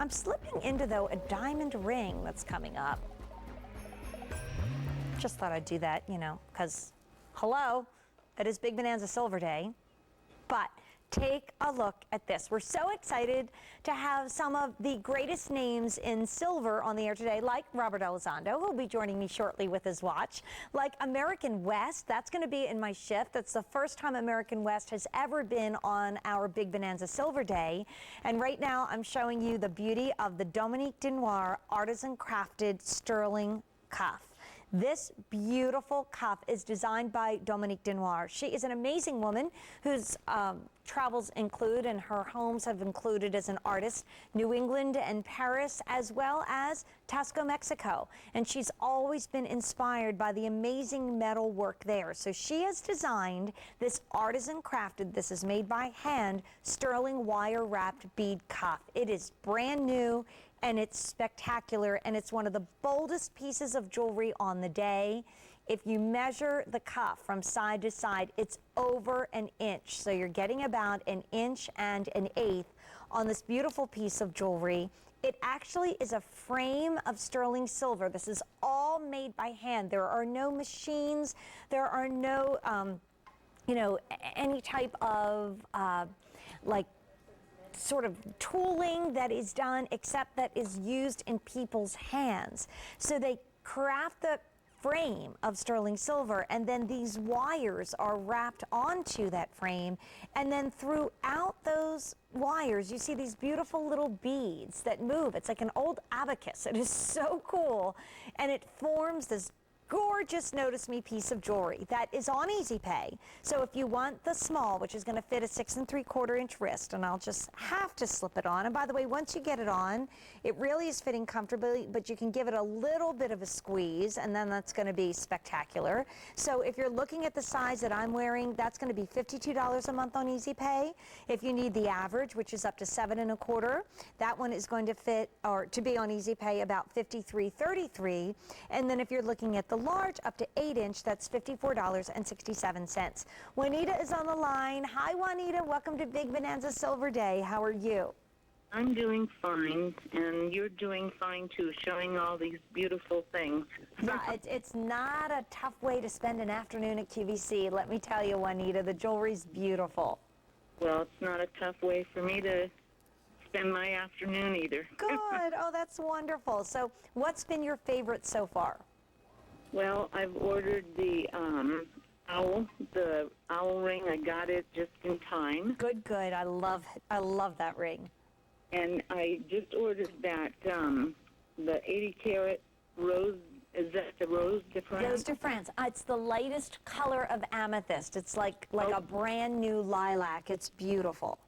I'm slipping into, though, a diamond ring that's coming up. Just thought I'd do that, you know, because, hello, it is Big Bonanza Silver Day. But take a look at this. We're so excited to have some of the greatest names in silver on the air today, like Robert Elizondo, who will be joining me shortly with his watch, like American West. That's going to be in my shift. That's the first time American West has ever been on our Big Bonanza Silver Day. And right now I'm showing you the beauty of the Dominique Denoir artisan crafted sterling cuff. This beautiful cuff is designed by Dominique Denoir. She is an amazing woman whose travels include, and her homes have included as an artist, New England and Paris, as well as Tasco, Mexico. And she's always been inspired by the amazing metal work there. So she has designed this artisan crafted, this is made by hand, sterling wire wrapped bead cuff. It is brand new and it's spectacular, and it's one of the boldest pieces of jewelry on the day. If you measure the cuff from side to side, it's over an inch. So you're getting about an inch and an eighth on this beautiful piece of jewelry. It actually is a frame of sterling silver. This is all made by hand. There are no machines. There are no, you know, any type of like sort of tooling that is done, except that is used in people's hands. So they craft the frame of sterling silver, and then these wires are wrapped onto that frame, and then throughout those wires you see these beautiful little beads that move. It's like an old abacus. It is so cool, and it forms this gorgeous Notice Me piece of jewelry that is on Easy Pay. So if you want the small, which is going to fit a 6 3/4 inch wrist, and I'll just have to slip it on. And by the way, once you get it on, it really is fitting comfortably, but you can give it a little bit of a squeeze, and then that's going to be spectacular. So if you're looking at the size that I'm wearing, that's going to be $52 a month on Easy Pay. If you need the average, which is up to 7 1/4, that one is going to fit, or to be on Easy Pay, about $53.33. And then if you're looking at the large up to 8 inch, that's $54.67. Juanita is on the line. Hi, Juanita. Welcome to Big Bonanza Silver Day. How are you? I'm doing fine, and you're doing fine too, showing all these beautiful things. Yeah, it's not a tough way to spend an afternoon at QVC. Let me tell you, Juanita, the jewelry's beautiful. Well, it's not a tough way for me to spend my afternoon either. Good. Oh, that's wonderful. So what's been your favorite so far? Well, I've ordered the owl ring. I got it just in time. Good, good. I love that ring. And I just ordered that, the 80-carat rose. Is that the Rose de France? Rose de France. It's the lightest color of amethyst. It's like a brand new lilac. It's beautiful.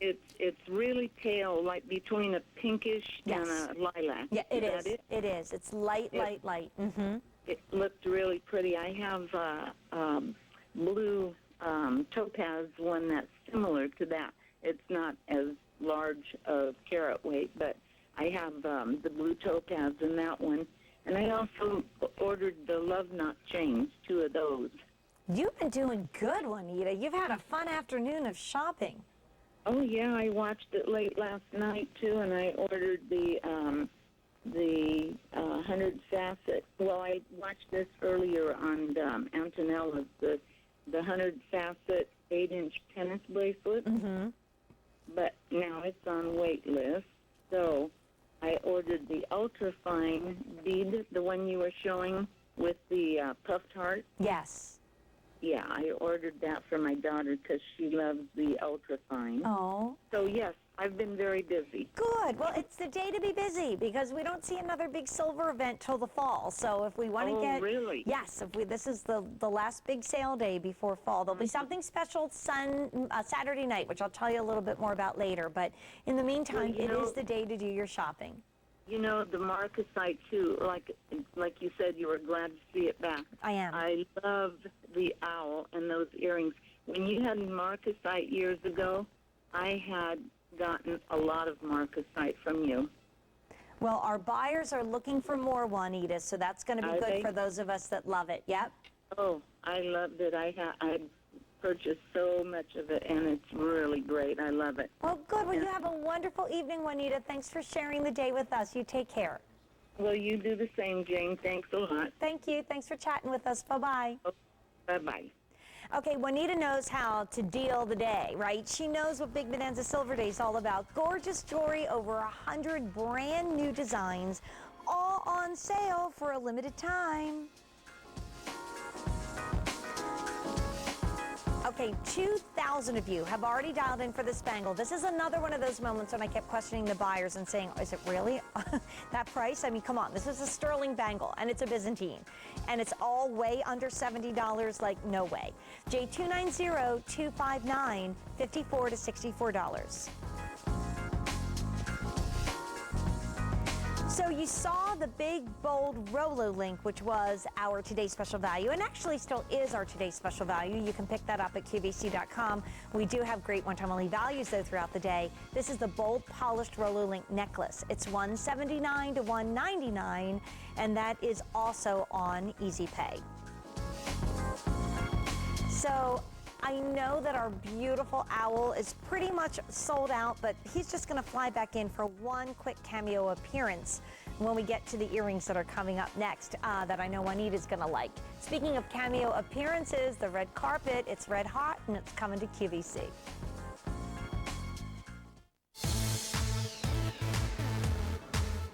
It's really pale, like between a pinkish and a lilac. Yeah, it is. It? It is. It's light. Mm-hmm. It looked really pretty. I have blue topaz one that's similar to that. It's not as large of carat weight, but I have the blue topaz in that one. And I also ordered the love knot chains, 2 of those. You've been doing good, Juanita. You've had a fun afternoon of shopping. Oh, yeah, I watched it late last night, too, and I ordered the 100 facet. Well, I watched this earlier on Antonella's, the 100 facet 8-inch tennis bracelet. Mm-hmm. But now it's on wait list. So I ordered the ultra fine bead, the one you were showing with the puffed heart. Yes. Yeah, I ordered that for my daughter because she loves the ultra fine. Oh. So yes, I've been very busy. Good. Well, it's the day to be busy because we don't see another big silver event till the fall. So if we want to get... Oh, really? Yes. This is the last big sale day before fall. There'll be something special Saturday night, which I'll tell you a little bit more about later. But in the meantime, it is the day to do your shopping. You know, the marcasite, too, like you said, you were glad to see it back. I am. I love the owl and those earrings. When you had marcasite years ago, I had gotten a lot of marcasite from you. Well, our buyers are looking for more, Juanita, so that's going to be good for those of us that love it. Yep. Oh, I loved it. I purchased so much of it, and it's really great. I love it. Well, good. Well, you have a wonderful evening, Juanita. Thanks for sharing the day with us. You take care. Well, you do the same, Jane. Thanks a lot. Thank you. Thanks for chatting with us. Bye-bye. Bye-bye. Okay, Juanita knows how to deal the day, right? She knows what Big Bonanza Silver Day is all about. Gorgeous jewelry, over 100 brand new designs, all on sale for a limited time. Okay, 2,000 of you have already dialed in for the Spangle. This is another one of those moments when I kept questioning the buyers and saying, is it really that price? I mean, come on, this is a sterling bangle and it's a Byzantine. And it's all way under $70, like no way. J290-259, $54 to $64. So you saw the big, bold Rolo link, which was our today's special value, and actually still is our today's special value. You can pick that up at QVC.com. We do have great one-time only values, though, throughout the day. This is the bold, polished Rolo link necklace. It's $179 to $199, and that is also on Easy Pay. So I know that our beautiful owl is pretty much sold out, but he's just going to fly back in for one quick cameo appearance when we get to the earrings that are coming up next that I know Juanita's going to like. Speaking of cameo appearances, the red carpet, it's red hot, and it's coming to QVC.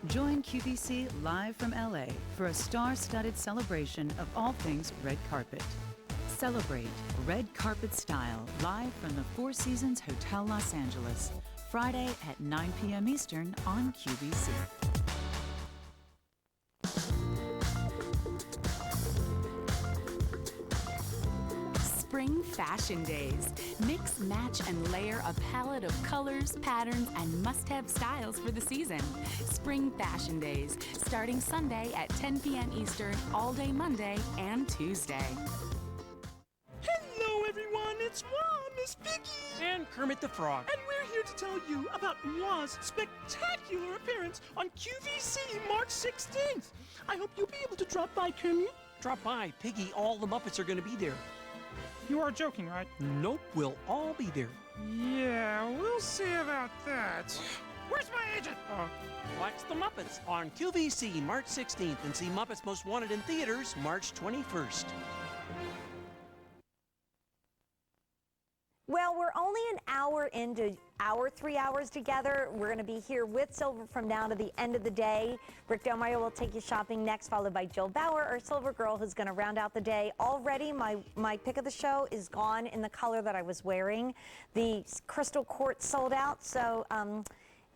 Join QVC live from LA for a star-studded celebration of all things red carpet. Celebrate red carpet style live from the Four Seasons Hotel Los Angeles, Friday at 9 p.m. Eastern on QVC. Spring Fashion Days. Mix, match, and layer a palette of colors, patterns, and must-have styles for the season. Spring Fashion Days, starting Sunday at 10 p.m. Eastern, all day Monday and Tuesday. Hello, everyone. It's Moi, Miss Piggy. And Kermit the Frog. And we're here to tell you about Moi's spectacular appearance on QVC March 16th. I hope you'll be able to drop by, Kermit. Drop by, Piggy. All the Muppets are going to be there. You are joking, right? Nope, we'll all be there. Yeah, we'll see about that. Where's my agent? Watch the Muppets on QVC March 16th and see Muppets Most Wanted in theaters March 21st. Well, we're only an hour into our 3 hours together. We're going to be here with Silver from now to the end of the day. Rick Del Mario will take you shopping next, followed by Jill Bauer, our Silver Girl, who's going to round out the day. Already, my pick of the show is gone in the color that I was wearing. The crystal quartz sold out, so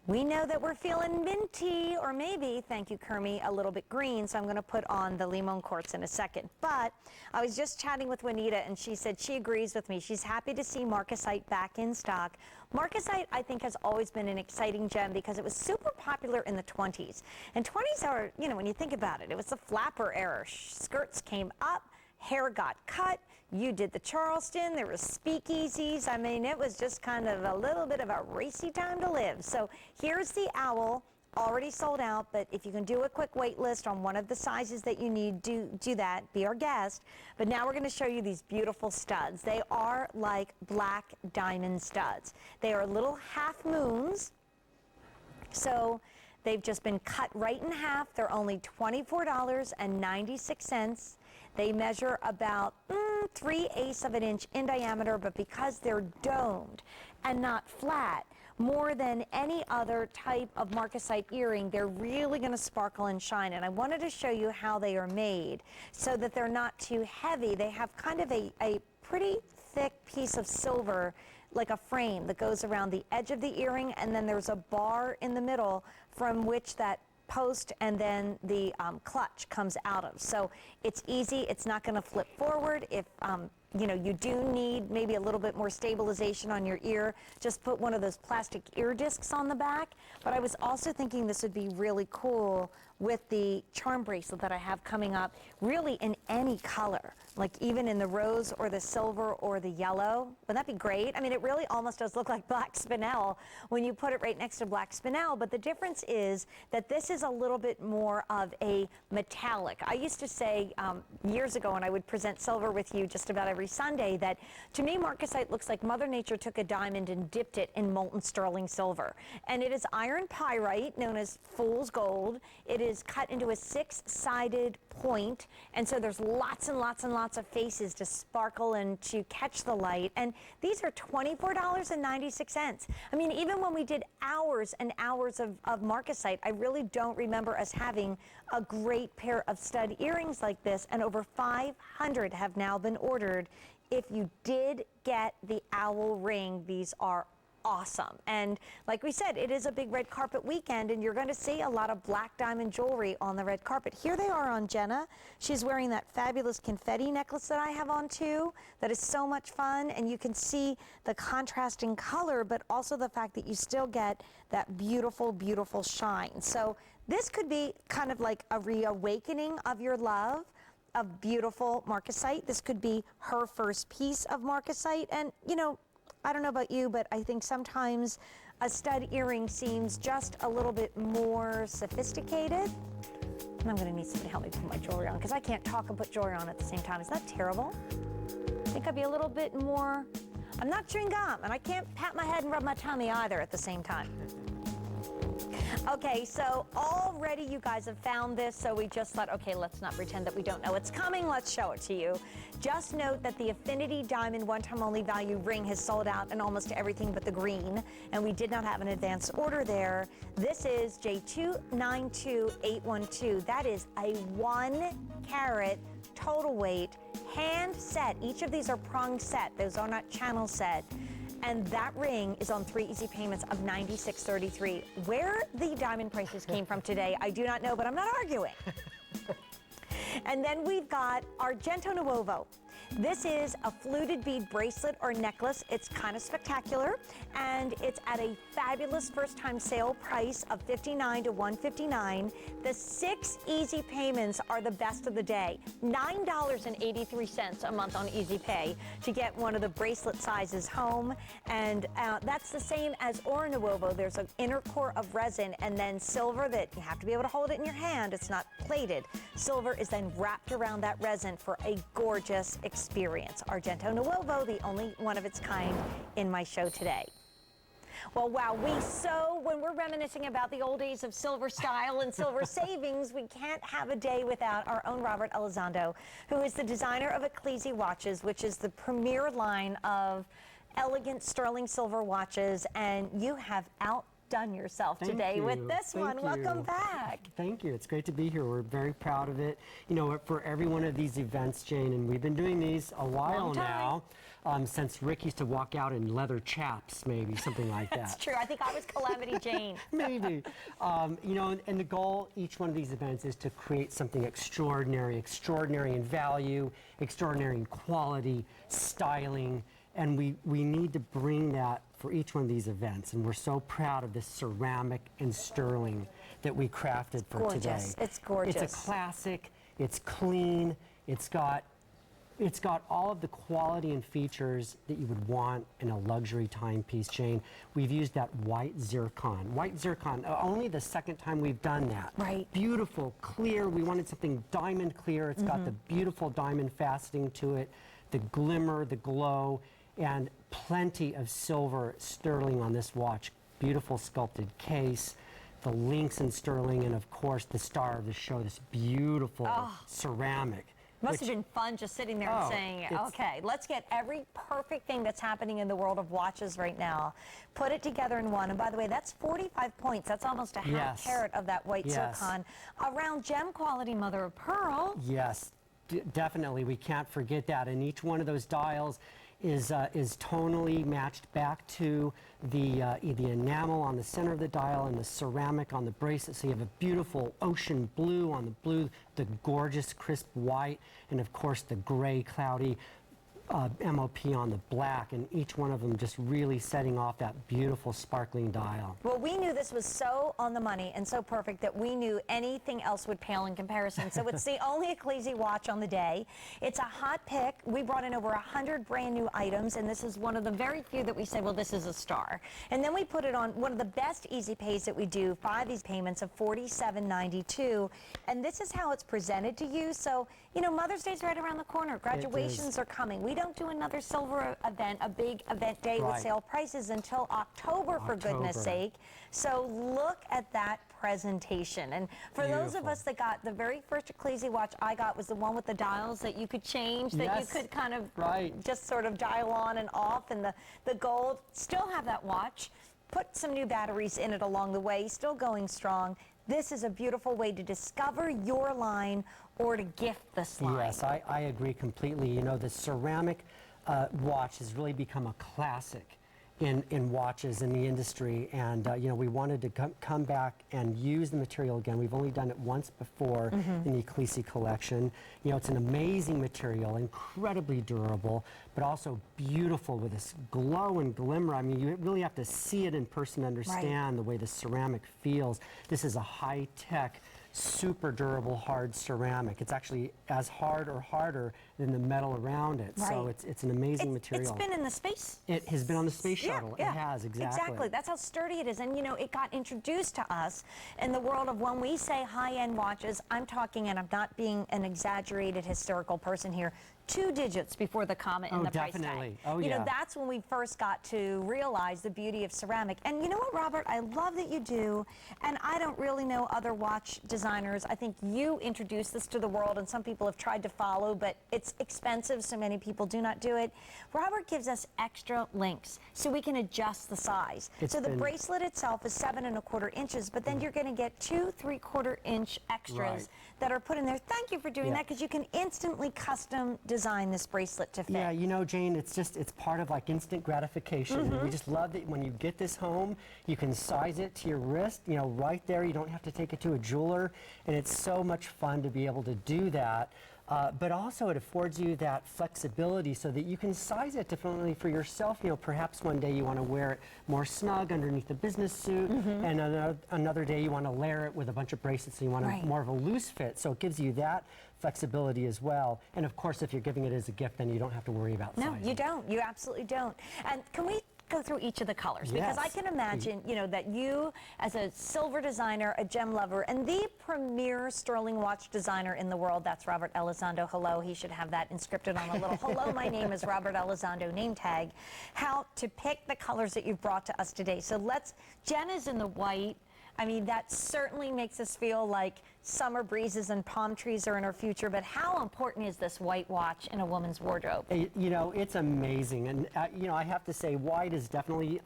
we know that we're feeling minty, or maybe, thank you, Kermie, a little bit green, so I'm going to put on the limon quartz in a second. But I was just chatting with Juanita, and she said she agrees with me. She's happy to see marcasite back in stock. Marcasite, I think, has always been an exciting gem because it was super popular in the 20s. And 20s are, you know, when you think about it, it was the flapper era. Skirts came up, hair got cut. You did the Charleston, there was speakeasies. I mean, it was just kind of a little bit of a racy time to live. So here's the owl, already sold out, but if you can do a quick wait list on one of the sizes that you need, do that, be our guest. But now we're gonna show you these beautiful studs. They are like black diamond studs. They are little half moons. So they've just been cut right in half. They're only $24.96. They measure about 3/8 of an inch in diameter, but because they're domed and not flat, more than any other type of marcasite earring, they're really going to sparkle and shine. And I wanted to show you how they are made so that they're not too heavy. They have kind of a pretty thick piece of silver, like a frame that goes around the edge of the earring, and then there's a bar in the middle from which that post and then the clutch comes out of. So it's easy, it's not going to flip forward. If you know, you do need maybe a little bit more stabilization on your ear, just put one of those plastic ear discs on the back. But I was also thinking this would be really cool with the charm bracelet that I have coming up, really in any color, like even in the rose or the silver or the yellow. Wouldn't that be great? I mean, it really almost does look like black spinel when you put it right next to black spinel, but the difference is that this is a little bit more of a metallic. I used to say years ago when I would present silver with you just about every Sunday that to me marcasite looks like Mother Nature took a diamond and dipped it in molten sterling silver. And it is iron pyrite, known as fool's gold. It is cut into a 6-sided point, and so there's lots and lots and lots of faces to sparkle and to catch the light. And these are $24.96. I mean, even when we did hours and hours of marcasite, I really don't remember us having a great pair of stud earrings like this, and over 500 have now been ordered. If you did get the owl ring, these are awesome. And like we said, it is a big red carpet weekend, and you're going to see a lot of black diamond jewelry on the red carpet. Here they are on Jenna. She's wearing that fabulous confetti necklace that I have on too. That is so much fun, and you can see the contrasting color, but also the fact that you still get that beautiful, beautiful shine. So this could be kind of like a reawakening of your love of beautiful marcasite. This could be her first piece of marcasite, and you know, I don't know about you, but I think sometimes a stud earring seems just a little bit more sophisticated. And I'm going to need somebody to help me put my jewelry on, because I can't talk and put jewelry on at the same time. Is that terrible? I think I'd be a little bit more... I'm not chewing gum, and I can't pat my head and rub my tummy either at the same time. Okay, so already you guys have found this, so we just thought, okay, let's not pretend that we don't know it's coming. Let's show it to you. Just note that the Affinity Diamond one-time only value ring has sold out in almost everything but the green, and we did not have an advance order there. This is J292812. That is a 1-carat total weight hand set. Each of these are prong set. Those are not channel set. And that ring is on 3 easy payments of $96.33. Where the diamond prices came from today, I do not know, but I'm not arguing. And then we've got Argento Nuovo. This is a fluted bead bracelet or necklace. It's kind of spectacular, and it's at a fabulous first-time sale price of $59 to $159. The 6 easy payments are the best of the day. $9.83 a month on Easy Pay to get one of the bracelet sizes home, and that's the same as Oro Nuovo. There's an inner core of resin and then silver that you have to be able to hold it in your hand. It's not plated. Silver is then wrapped around that resin for a gorgeous experience. Argento Nuovo, the only one of its kind in my show today. Well, wow, when we're reminiscing about the old days of silver style and silver savings, we can't have a day without our own Robert Elizondo, who is the designer of Ecclesi Watches, which is the premier line of elegant sterling silver watches, and you have outdone yourself today with this one. Welcome back. Thank you. It's great to be here. We're very proud of it. You know, for every one of these events, Jane, and we've been doing these a while now, since Rick used to walk out in leather chaps, maybe, something like that. That's true. I think I was Calamity Jane. Maybe. You know, and the goal, each one of these events, is to create something extraordinary in value, extraordinary in quality, styling, and we need to bring that for each one of these events, and we're so proud of this ceramic and sterling that we crafted for today. It's gorgeous. It's a classic, it's clean, it's got all of the quality and features that you would want in a luxury timepiece, Jane. We've used that white zircon. White zircon, only the second time we've done that. Right. Beautiful, clear. We wanted something diamond clear. It's got the beautiful diamond faceting to it, the glimmer, the glow, and plenty of silver sterling on this watch. Beautiful sculpted case, the links in sterling, and of course the star of the show, this beautiful ceramic. Must have been fun just sitting there and saying, okay, let's get every perfect thing that's happening in the world of watches right now, put it together in one. And by the way, that's 45 points. That's almost a half carat of that white zircon. Around gem quality mother of pearl. Yes, definitely. We can't forget that. And each one of those dials is tonally matched back to the enamel on the center of the dial and the ceramic on the bracelet. So you have a beautiful ocean blue on the blue, the gorgeous crisp white, and of course the gray cloudy MOP on the black, and each one of them just really setting off that beautiful sparkling dial. Well, we knew this was so on the money and so perfect that we knew anything else would pale in comparison. So it's the only Ecclesi watch on the day. It's a hot pick. We brought in over 100 brand new items, and this is one of the very few that we said, well, this is a star. And then we put it on one of the best easy pays that we do, 5 easy payments of $47.92. And this is how it's presented to you. So, you know, Mother's Day's right around the corner. Graduations are coming. We don't do another silver event, a big event day with sale prices until October, for goodness sake. So look at that presentation. And for those of us that got the very first Ecclesi watch I got was the one with the dials that you could change, that you could kind of just sort of dial on and off, and the gold. Still have that watch. Put some new batteries in it along the way, still going strong. This is a beautiful way to discover your line or to gift this line. Yes, I agree completely. You know, the ceramic watch has really become a classic in watches in the industry, and you know, we wanted to come back and use the material again. We've only done it once before in the Ecclesi collection. You know, it's an amazing material, incredibly durable, but also beautiful with this glow and glimmer. I mean, you really have to see it in person to understand the way the ceramic feels. This is a high-tech, super durable hard ceramic. It's actually as hard or harder than the metal around it. So it's an amazing material. It's been in the space. It has been on the space shuttle. It has, exactly. Exactly. That's how sturdy it is. And you know, it got introduced to us in the world of, when we say high-end watches, I'm talking, and I'm not being an exaggerated historical person here, 2 digits before the comma in the price tag. You know, that's when we first got to realize the beauty of ceramic. And you know what, Robert? I love that you do, and I don't really know other watch designers. I think you introduced this to the world, and some people have tried to follow, but it's expensive, so many people do not do it. Robert gives us extra links so we can adjust the size. So the bracelet itself is 7 1/4 inches, but then you're going to get 2 3/4 inch extras that are put in there. Thank you for doing that, because you can instantly custom design this bracelet to fit. Yeah, you know, Jane, it's part of like instant gratification. And we just love that when you get this home, you can size it to your wrist, you know, right there. You don't have to take it to a jeweler, and it's so much fun to be able to do that. But also it affords you that flexibility so that you can size it differently for yourself. You know, perhaps one day you want to wear it more snug underneath the business suit, and another day you want to layer it with a bunch of bracelets, so you want more of a loose fit. So it gives you that flexibility as well. And of course, if you're giving it as a gift, then you don't have to worry about sizing. No, you don't. You absolutely don't. And can we go through each of the colors? Because I can imagine, you know, that you, as a silver designer, a gem lover, and the premier sterling watch designer in the world, that's Robert Elizondo. Hello, he should have that inscripted on a little hello, my name is Robert Elizondo name tag. How to pick the colors that you've brought to us today. So Jenna's in the white. I mean, that certainly makes us feel like summer breezes and palm trees are in our future, but how important is this white watch in a woman's wardrobe? You know, it's amazing. And, you know, I have to say white is definitely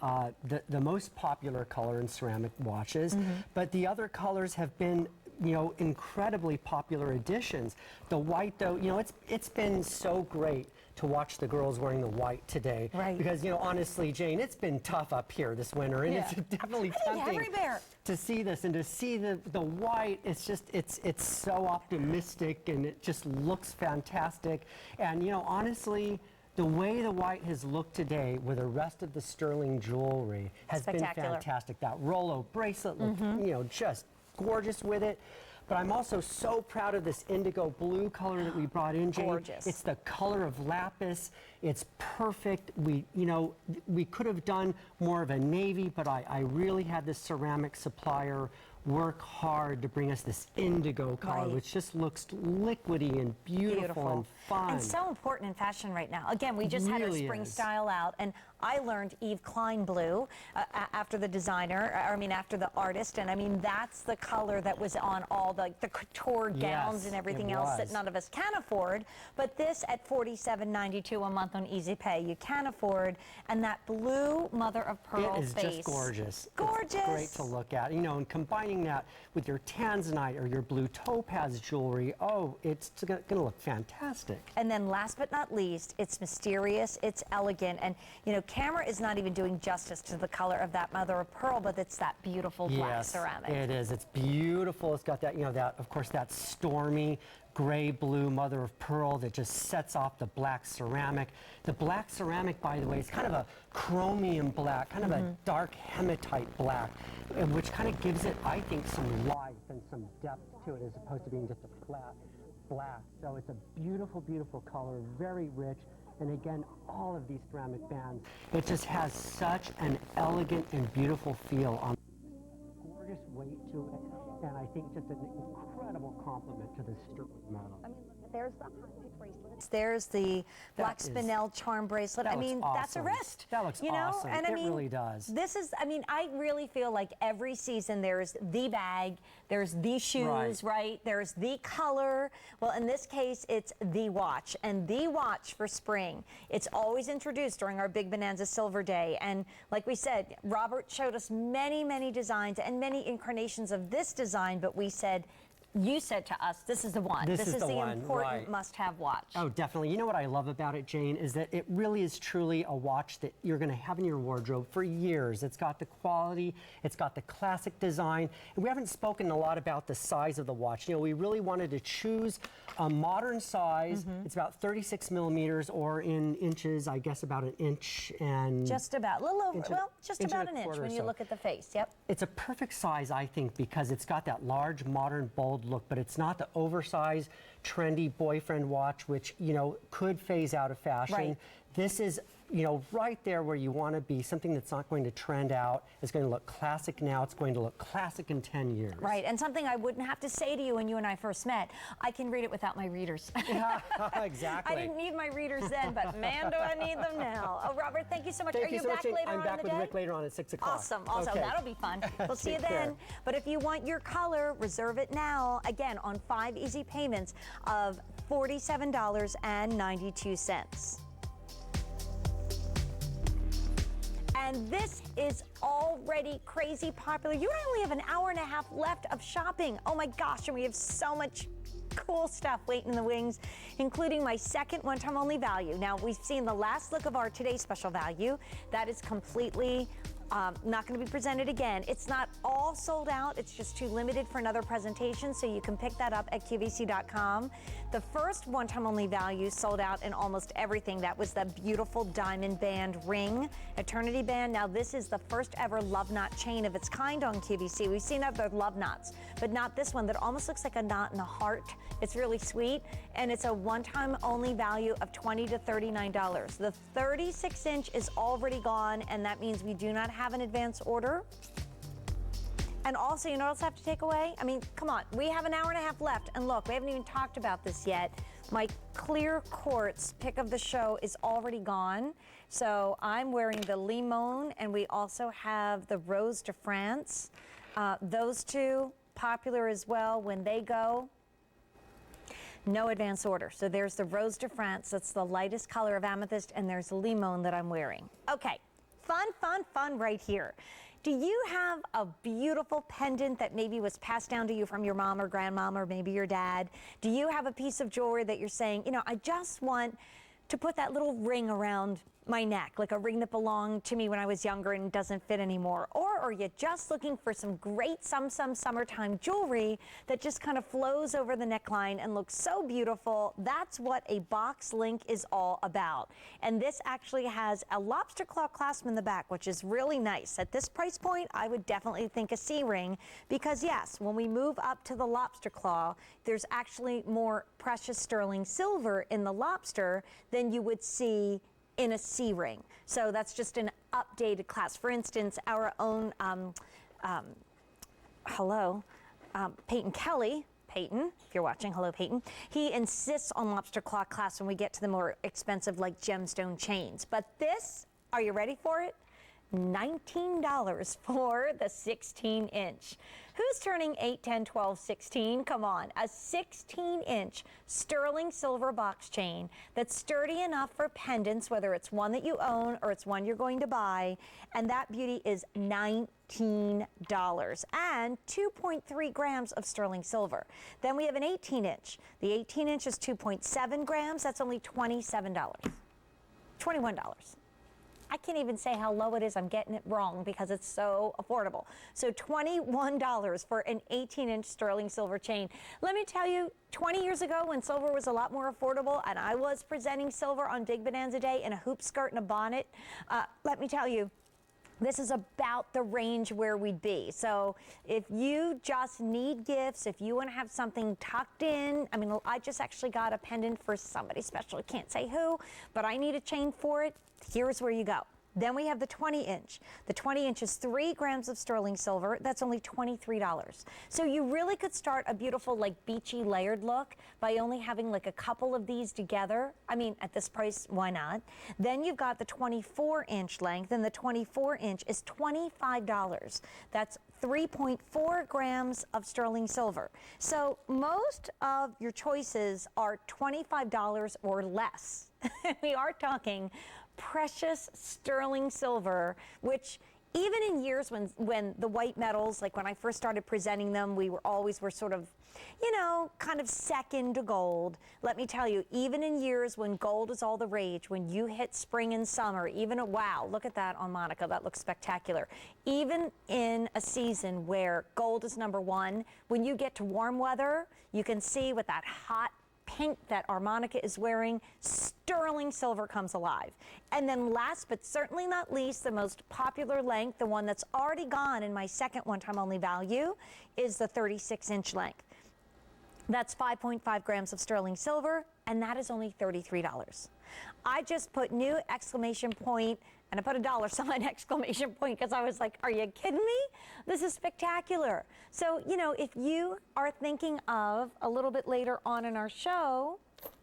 the most popular color in ceramic watches, but the other colors have been, you know, incredibly popular additions. The white, though, you know, it's been so great to watch the girls wearing the white today. Because, you know, honestly, Jane, it's been tough up here this winter, and it's definitely tempting to see this and to see the white. It's just, it's so optimistic, and it just looks fantastic. And, you know, honestly, the way the white has looked today with the rest of the sterling jewelry has been fantastic. That Rolo bracelet looked, you know, just gorgeous with it. But I'm also so proud of this indigo blue color that we brought in, Jane. Gorgeous. It's the color of lapis. It's perfect. You know, we could have done more of a navy, but I really had this ceramic supplier work hard to bring us this indigo color, which just looks liquidy and beautiful and fun. And so important in fashion right now. Again, we just had our spring style out, and I learned Eve Klein blue after the designer, after the artist, and I mean, that's the color that was on all the couture gowns and everything else that none of us can afford. But this at $47.92 a month on Easy Pay, you can afford, and that blue mother of pearl face. It is just gorgeous. Gorgeous. It's great to look at. You know, and combining that with your tanzanite or your blue topaz jewelry, oh, it's going to look fantastic. And then last but not least, it's mysterious, it's elegant, and you know, camera is not even doing justice to the color of that mother of pearl, but it's that beautiful black ceramic. It is. It's beautiful. It's got that, you know, that, of course, that stormy gray blue mother of pearl that just sets off the black ceramic. The black ceramic, by the way, is kind of a chromium black, kind of a dark hematite black, which kind of gives it, I think, some life and some depth to it as opposed to being just a flat black. So it's a beautiful, beautiful color, very rich. And again, all of these ceramic bands, it just has such an elegant and beautiful feel on gorgeous weight to it, and I think just an incredible compliment to the sterling metal. I mean, look, there's the hot bracelets. There's the black That is- spinel charm bracelet. that I mean, looks that's a awesome. wrist. That looks you know? awesome. And I It mean, really does. This is, I mean, I really feel like every season there's the bag, there's the shoes, right? There's the color. Well, in this case, it's the watch. And the watch for spring, it's always introduced during our Big Bonanza Silver Day. And like we said, Robert showed us many, many designs and many incarnations of this design, but we said, you said to us, this is the one. This is the one, important right. must-have watch. Oh, definitely. You know what I love about it, Jane, is that it really is truly a watch that you're going to have in your wardrobe for years. It's got the quality, it's got the classic design, and we haven't spoken a lot about the size of the watch. You know, we really wanted to choose a modern size. It's about 36 millimeters, or in inches, I guess about an inch and... Just about, a little over, well, just inch and about a an inch quarter when or you so. look at the face, yep. It's a perfect size, I think, because it's got that large, modern, bold look, but it's not the oversized, trendy boyfriend watch, which, you know, could phase out of fashion. Right. This is, you know, right there where you want to be, something that's not going to trend out. It's going to look classic now. It's going to look classic in 10 years. Right, and something I wouldn't have to say to you when you and I first met, I can read it without my readers. Exactly. I didn't need my readers then, but man, do I need them now. Oh, Robert, thank you so much. Thank Are you you so back much, Jane. later I'm on back in the with day? Rick later on at 6 o'clock. Awesome. Okay. That'll be fun. We'll see you Take care. then. But if you want your color, reserve it now, again, on 5 easy payments of $47.92. And this is already crazy popular. You and I only have an hour and a half left of shopping. Oh my gosh, and we have so much cool stuff waiting in the wings, including my second one-time only value. Now, we've seen the last look of our today's special value. That is completely not going to be presented again. It's not all sold out. It's just too limited for another presentation, so you can pick that up at QVC.com. The first one-time only value sold out in almost everything. That was the beautiful diamond band ring, eternity band. Now, this is the first ever love knot chain of its kind on QVC. We've seen other love knots, but not this one that almost looks like a knot in a heart. It's really sweet, and it's a one-time only value of $20 to $39. The 36-inch is already gone, and that means we do not have an advance order. And also, you know what else I have to take away? I mean, come on, we have an hour and a half left, and look, we haven't even talked about this yet. My clear quartz pick of the show is already gone. So I'm wearing the Limon, and we also have the Rose de France. Those two, popular as well. When they go, no advance order. So there's the Rose de France, that's the lightest color of amethyst, and there's the Limon that I'm wearing. Okay, fun, fun, fun right here. Do you have a beautiful pendant that maybe was passed down to you from your mom or grandmom or maybe your dad? Do you have a piece of jewelry that you're saying, you know, I just want to put that little ring around my neck, like a ring that belonged to me when I was younger and doesn't fit anymore? Or are you just looking for some great summertime jewelry that just kind of flows over the neckline and looks so beautiful? That's what a box link is all about. And this actually has a lobster claw clasp in the back, which is really nice. At this price point, I would definitely think a C-ring, because yes, when we move up to the lobster claw, there's actually more precious sterling silver in the lobster than you would see in a C-ring. So that's just an updated class. For instance, our own, Peyton Kelly, Peyton, if you're watching, hello Peyton, he insists on lobster claw clasps when we get to the more expensive like gemstone chains. But this, are you ready for it? $19 for the 16-inch. Who's turning 8, 10, 12, 16? Come on, a 16-inch sterling silver box chain that's sturdy enough for pendants, whether it's one that you own or it's one you're going to buy, and that beauty is $19 and 2.3 grams of sterling silver. Then we have an 18-inch. The 18-inch is 2.7 grams. That's only $27. $21. I can't even say how low it is. I'm getting it wrong because it's so affordable. So $21 for an 18-inch sterling silver chain. Let me tell you, 20 years ago when silver was a lot more affordable and I was presenting silver on Big Bonanza Day in a hoop skirt and a bonnet, let me tell you, this is about the range where we'd be. So if you just need gifts, if you want to have something tucked in, I mean, I just actually got a pendant for somebody special. I can't say who, but I need a chain for it. Here's where you go. Then we have the 20-inch. The 20-inch is 3 grams of sterling silver. That's only $23. So you really could start a beautiful, like, beachy layered look by only having like a couple of these together. I mean, at this price, why not? Then you've got the 24-inch length, and the 24-inch is $25. That's 3.4 grams of sterling silver. So most of your choices are $25 or less. We are talking precious sterling silver, which even in years when the white metals, like when I first started presenting them, we were sort of, you know, kind of second to gold. Let me tell you, even in years when gold is all the rage, when you hit spring and summer, wow, look at that on Monica, that looks spectacular. Even in a season where gold is #1, when you get to warm weather, you can see with that hot pink that our Monica is wearing, sterling silver comes alive. And then last but certainly not least, the most popular length, the one that's already gone in my second one-time only value, is the 36-inch length. That's 5.5 grams of sterling silver, and that is only $33. I just put new exclamation point, and I put a $sign exclamation point because I was like, are you kidding me? This is spectacular. So, you know, if you are thinking of a little bit later on in our show,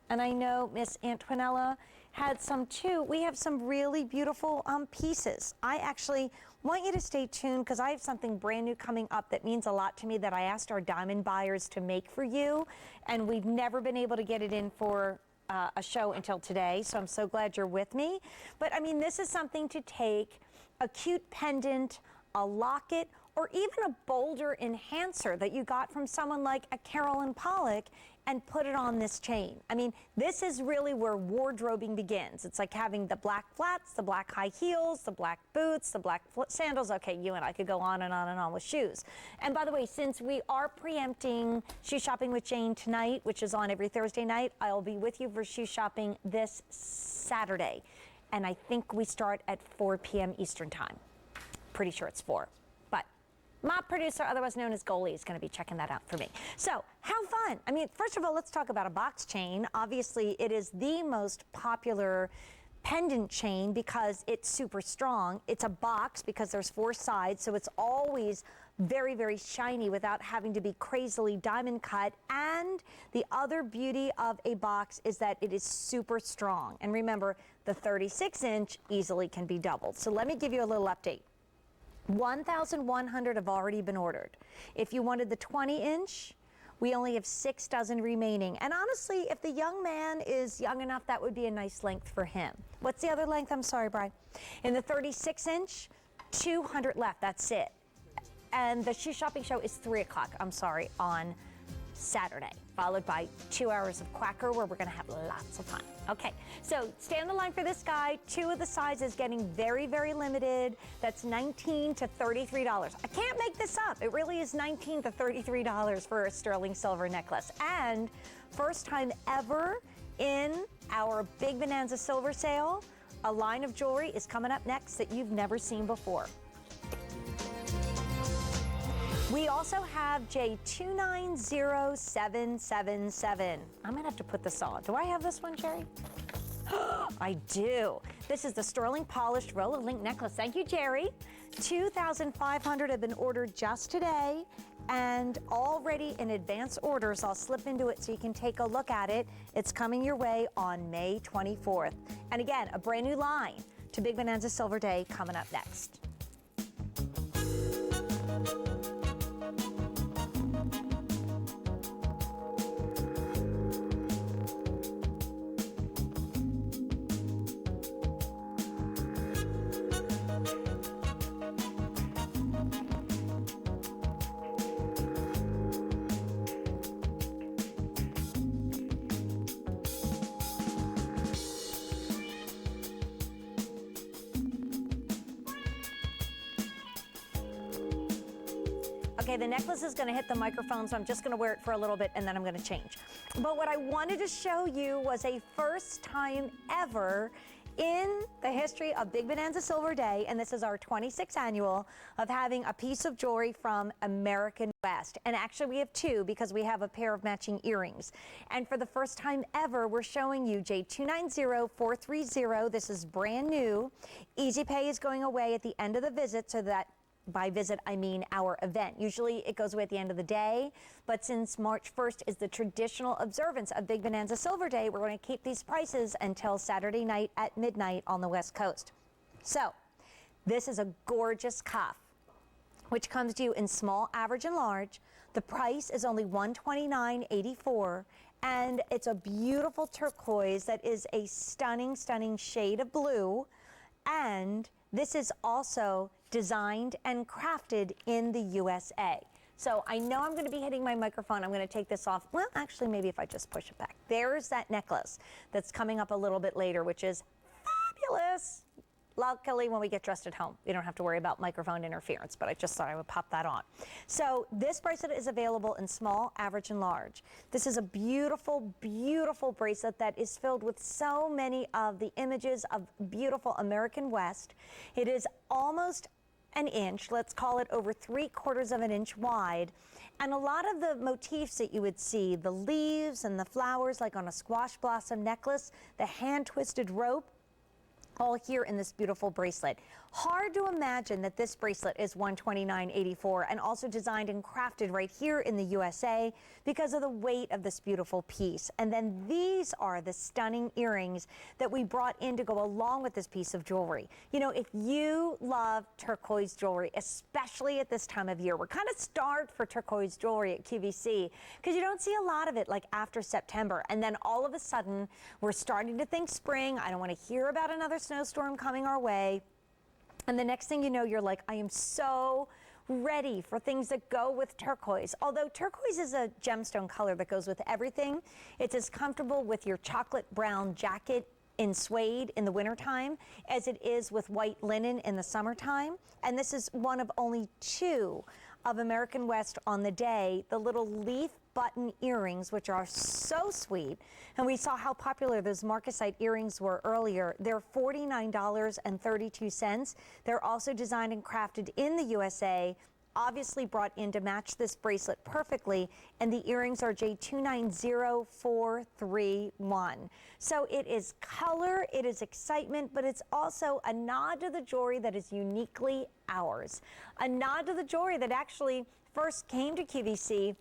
and I know Miss Antonella had some too, we have some really beautiful pieces. I actually want you to stay tuned because I have something brand new coming up that means a lot to me that I asked our diamond buyers to make for you, and we've never been able to get it in for a show until today, so I'm so glad you're with me. But I mean, this is something to take a cute pendant, a locket, or even a boulder enhancer that you got from someone like a Carolyn Pollock and put it on this chain. I mean, this is really where wardrobing begins. It's like having the black flats, the black high heels, the black boots, the black sandals. Okay, you and I could go on and on and on with shoes. And by the way, since we are preempting Shoe Shopping with Jane tonight, which is on every Thursday night, I'll be with you for shoe shopping this Saturday. And I think we start at 4 p.m. Eastern time. Pretty sure it's 4. My producer, otherwise known as Goalie, is going to be checking that out for me. So, how fun. I mean, first of all, let's talk about a box chain. Obviously, it is the most popular pendant chain because it's super strong. It's a box because there's 4 sides, so it's always very, very shiny without having to be crazily diamond cut. And the other beauty of a box is that it is super strong. And remember, the 36-inch easily can be doubled. So let me give you a little update. 1,100 have already been ordered. If you wanted the 20-inch, we only have 6 dozen remaining. And honestly, if the young man is young enough, that would be a nice length for him. What's the other length? I'm sorry, Bri. In the 36-inch, 200 left. That's it. And the shoe shopping show is 3 o'clock, I'm sorry, on Saturday, followed by 2 hours of Quacker where we're going to have lots of fun. Okay, so stay on the line for this guy. 2 of the sizes getting very, very limited. That's $19 to $33. I can't make this up. It really is $19 to $33 for a sterling silver necklace. And first time ever in our Big Bonanza silver sale, a line of jewelry is coming up next that you've never seen before. We also have J290777. I'm gonna have to put this on. Do I have this one, Jerry? I do. This is the sterling polished roller link necklace. Thank you, Jerry. 2,500 have been ordered just today, and already in advance orders. I'll slip into it so you can take a look at it. It's coming your way on May 24th. And again, a brand new line to Big Bonanza Silver Day coming up next. Okay, the necklace is gonna hit the microphone, so I'm just gonna wear it for a little bit and then I'm gonna change. But what I wanted to show you was a first time ever in the history of Big Bonanza Silver Day, and this is our 26th annual, of having a piece of jewelry from American West. And actually we have two because we have a pair of matching earrings. And for the first time ever, we're showing you J290430. This is brand new. Easy Pay is going away at the end of the visit, so that by visit, I mean our event. Usually it goes away at the end of the day, but since March 1st is the traditional observance of Big Bonanza Silver Day, we're going to keep these prices until Saturday night at midnight on the West Coast. So this is a gorgeous cuff, which comes to you in small, average, and large. The price is only $129.84, and it's a beautiful turquoise that is a stunning, stunning shade of blue. And this is also designed and crafted in the USA. So I know I'm going to be hitting my microphone. I'm going to take this off. Well, actually, maybe if I just push it back. There's that necklace that's coming up a little bit later, which is fabulous. Luckily, when we get dressed at home, we don't have to worry about microphone interference, but I just thought I would pop that on. So this bracelet is available in small, average, and large. This is a beautiful, beautiful bracelet that is filled with so many of the images of beautiful American West. It is almost an inch, let's call it over 3/4 of an inch wide. And a lot of the motifs that you would see, the leaves and the flowers like on a squash blossom necklace, the hand-twisted rope, all here in this beautiful bracelet. Hard to imagine that this bracelet is $129.84 and also designed and crafted right here in the USA because of the weight of this beautiful piece. And then these are the stunning earrings that we brought in to go along with this piece of jewelry. You know, if you love turquoise jewelry, especially at this time of year, we're kind of starved for turquoise jewelry at QVC because you don't see a lot of it like after September. And then all of a sudden, we're starting to think spring. I don't want to hear about another snowstorm coming our way. And the next thing you know, you're like, I am so ready for things that go with turquoise. Although turquoise is a gemstone color that goes with everything, it's as comfortable with your chocolate brown jacket in suede in the wintertime as it is with white linen in the summertime. And this is one of only two of American West on the day, the little leaf button earrings, which are so sweet. And we saw how popular those marcasite earrings were earlier. They're $49.32. They're also designed and crafted in the USA, obviously brought in to match this bracelet perfectly, and the earrings are J290431. So it is color, it is excitement, but it's also a nod to the jewelry that is uniquely ours. A nod to the jewelry that actually first came to QVC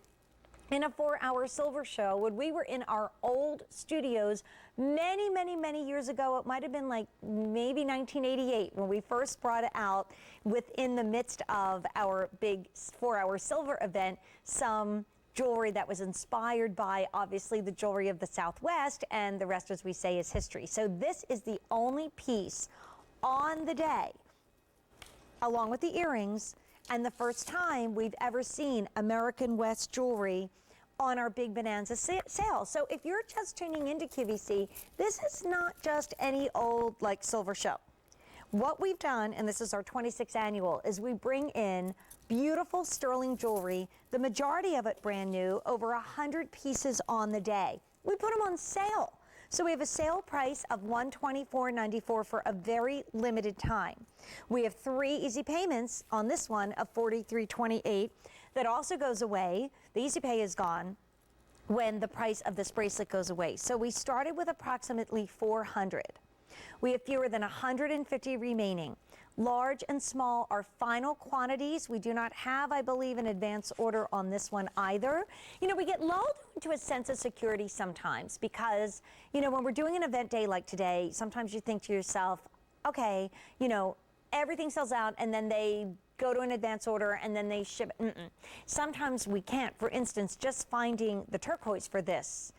in a 4-hour silver show when we were in our old studios many, many, many years ago. It might have been like maybe 1988 when we first brought it out within the midst of our big 4-hour silver event, some jewelry that was inspired by obviously the jewelry of the Southwest, and the rest, as we say, is history. So this is the only piece on the day, along with the earrings, and the first time we've ever seen American West jewelry on our Big Bonanza sale. So if you're just tuning into QVC, this is not just any old like silver show. What we've done, and this is our 26th annual, is we bring in beautiful sterling jewelry, the majority of it brand new, over 100 pieces on the day. We put them on sale. So we have a sale price of $124.94 for a very limited time. We have 3 easy payments on this one of $43.28 that also goes away. The easy pay is gone when the price of this bracelet goes away. So we started with approximately 400. We have fewer than 150 remaining. Large and small are final quantities. We do not have, I believe, an advance order on this one either. You know, we get lulled into a sense of security sometimes because, you know, when we're doing an event day like today, sometimes you think to yourself, okay, you know, everything sells out and then they go to an advance order and then they ship it. Sometimes we can't. For instance, just finding the turquoise for this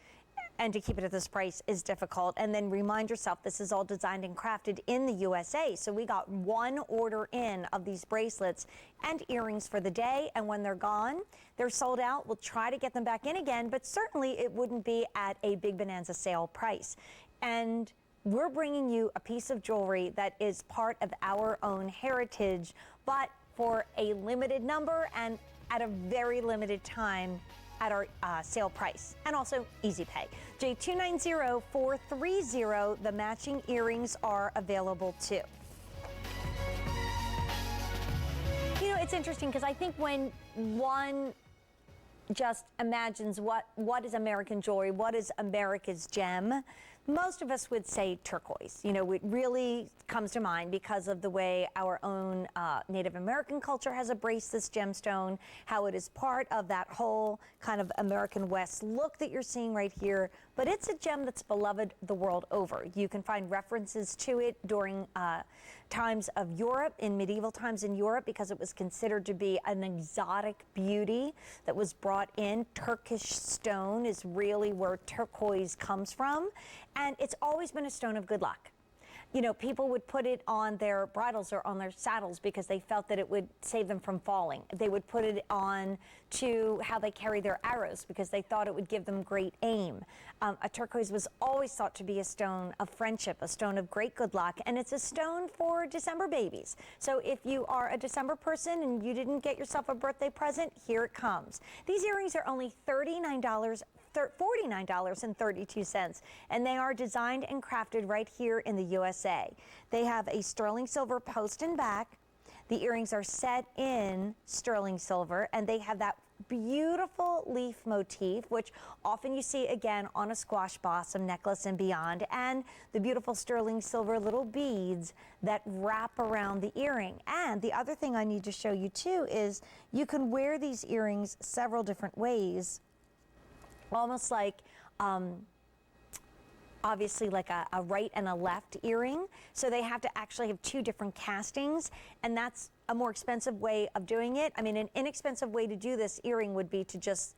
and to keep it at this price is difficult. And then remind yourself, this is all designed and crafted in the USA. So we got one order in of these bracelets and earrings for the day. And when they're gone, they're sold out. We'll try to get them back in again, but certainly it wouldn't be at a Big Bonanza sale price. And we're bringing you a piece of jewelry that is part of our own heritage, but for a limited number and at a very limited time at our sale price, and also easy pay. J290430, the matching earrings are available too. You know, it's interesting because I think when one just imagines what is American jewelry, what is America's gem, most of us would say turquoise. You know, it really comes to mind because of the way our own Native American culture has embraced this gemstone, how it is part of that whole kind of American West look that you're seeing right here. But it's a gem that's beloved the world over. You can find references to it during times of Europe, in medieval times in Europe, because it was considered to be an exotic beauty that was brought in. Turkish stone is really where turquoise comes from. And it's always been a stone of good luck. You know, people would put it on their bridles or on their saddles because they felt that it would save them from falling. They would put it on to how they carry their arrows because they thought it would give them great aim. A turquoise was always thought to be a stone of friendship, a stone of great good luck, and it's a stone for December babies. So if you are a December person and you didn't get yourself a birthday present, here it comes. These earrings are only $49.32, and they are designed and crafted right here in the USA. They have a sterling silver post and back. The earrings are set in sterling silver, and they have that beautiful leaf motif, which often you see again on a squash blossom necklace and beyond, and the beautiful sterling silver little beads that wrap around the earring. And the other thing I need to show you too is you can wear these earrings several different ways, almost like obviously like a right and a left earring. So they have to actually have two different castings, and that's a more expensive way of doing it. I mean, an inexpensive way to do this earring would be to just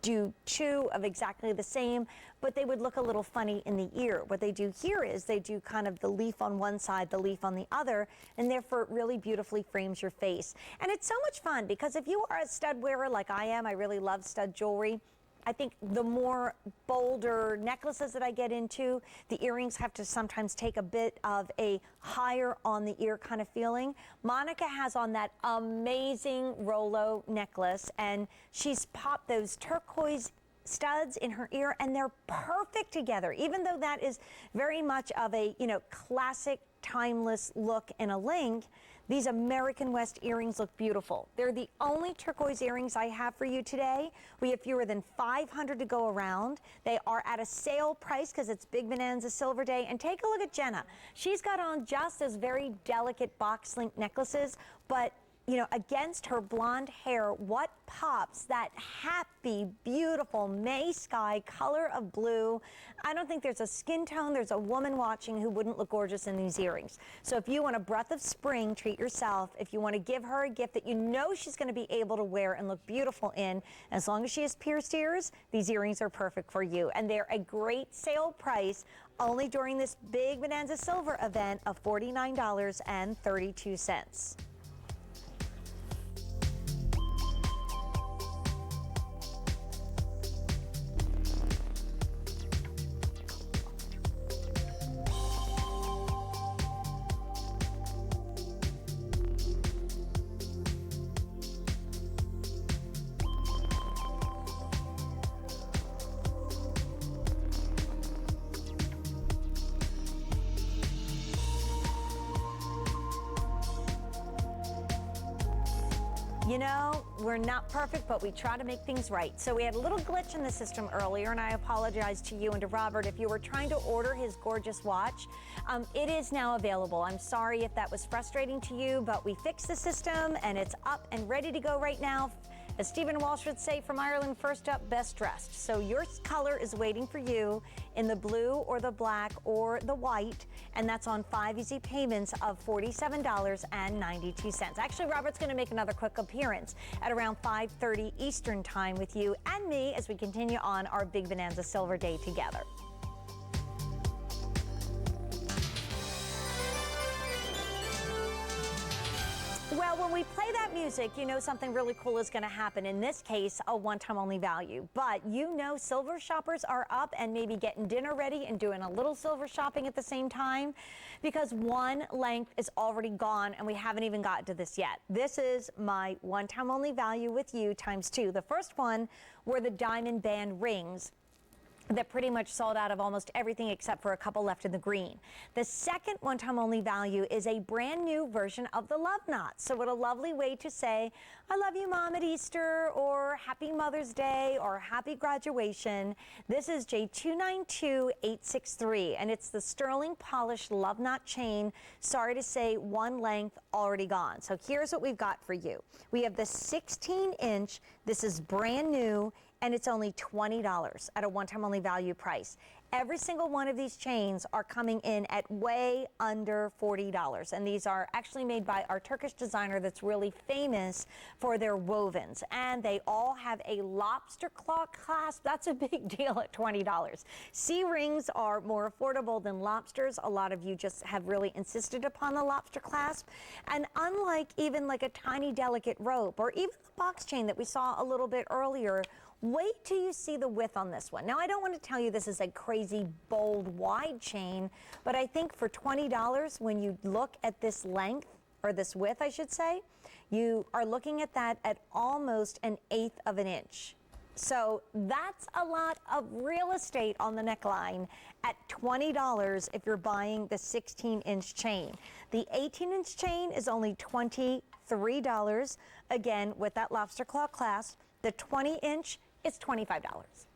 do two of exactly the same, but they would look a little funny in the ear. What they do here is they do kind of the leaf on one side, the leaf on the other, and therefore it really beautifully frames your face. And it's so much fun because if you are a stud wearer like I am, I really love stud jewelry. I think the more bolder necklaces that I get into, the earrings have to sometimes take a bit of a higher on the ear kind of feeling. Monica has on that amazing Rolo necklace, and she's popped those turquoise studs in her ear, and they're perfect together, even though that is very much of a, you know, classic, timeless look in a link. These American West earrings look beautiful. They're the only turquoise earrings I have for you today. We have fewer than 500 to go around. They are at a sale price because it's Big Bonanza Silver Day. And take a look at Jenna. She's got on just those very delicate box link necklaces, but you know, against her blonde hair, what pops? That happy, beautiful May sky color of blue. I don't think there's a skin tone, there's a woman watching who wouldn't look gorgeous in these earrings. So if you want a breath of spring, treat yourself. If you want to give her a gift that you know she's going to be able to wear and look beautiful in, as long as she has pierced ears, these earrings are perfect for you. And they're a great sale price only during this Big Bonanza Silver event of $49.32. You know, we're not perfect, but we try to make things right. So we had a little glitch in the system earlier, and I apologize to you and to Robert if you were trying to order his gorgeous watch. It is now available. I'm sorry if that was frustrating to you, but we fixed the system, and it's up and ready to go right now. As Stephen Walsh would say from Ireland, first up, best dressed. So your color is waiting for you in the blue or the black or the white, and that's on 5 easy payments of $47.92. Actually, Robert's going to make another quick appearance at around 5:30 Eastern time with you and me as we continue on our Big Bonanza Silver Day together. Well, when we play that music, you know something really cool is going to happen. In this case, a one-time only value. But you know silver shoppers are up and maybe getting dinner ready and doing a little silver shopping at the same time, because one length is already gone and we haven't even gotten to this yet. This is my one-time only value with you times two. The first one were the diamond band rings that pretty much sold out of almost everything except for a couple left in the green. The second one-time only value is a brand new version of the love knot. So what a lovely way to say, I love you, Mom, at Easter, or Happy Mother's Day, or Happy Graduation. This is J292863, and it's the sterling polished love knot chain. Sorry to say, one length already gone. So here's what we've got for you. We have the 16-inch. This is brand new, and it's only $20 at a one-time only value price. Every single one of these chains are coming in at way under $40, and these are actually made by our Turkish designer that's really famous for their wovens, and they all have a lobster claw clasp. That's a big deal at $20. Sea rings are more affordable than lobsters. A lot of you just have really insisted upon the lobster clasp, and unlike even like a tiny delicate rope or even the box chain that we saw a little bit earlier, wait till you see the width on this one. Now, I don't want to tell you this is a crazy, bold, wide chain, but I think for $20, when you look at this length, or this width, I should say, you are looking at that at almost 1/8 of an inch. So that's a lot of real estate on the neckline at $20 if you're buying the 16-inch chain. The 18-inch chain is only $23, again, with that lobster claw clasp. The 20-inch is $25.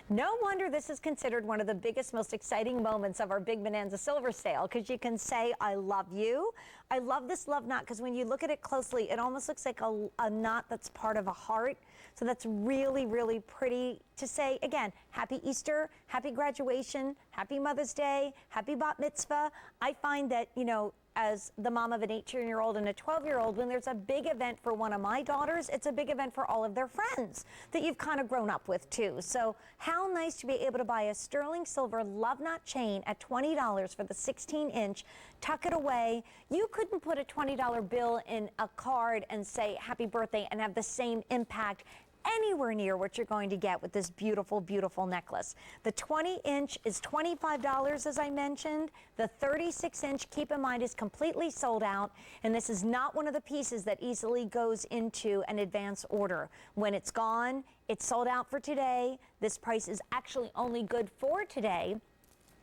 No wonder this is considered one of the biggest, most exciting moments of our Big Bonanza Silver Sale, because you can say, I love you. I love this love knot, because when you look at it closely, it almost looks like a knot that's part of a heart. So that's really, really pretty to say. Again, happy Easter, happy graduation, happy Mother's Day, happy bat mitzvah. I find that, you know, as the mom of an 18-year-old and a 12-year-old, when there's a big event for one of my daughters, it's a big event for all of their friends that you've kind of grown up with too. So how nice to be able to buy a sterling silver love knot chain at $20 for the 16-inch, tuck it away. You couldn't put a $20 bill in a card and say happy birthday and have the same impact anywhere near what you're going to get with this beautiful, beautiful necklace. The 20-inch is $25, as I mentioned. The 36-inch, keep in mind, is completely sold out, and this is not one of the pieces that easily goes into an advance order. When it's gone, it's sold out for today. This price is actually only good for today.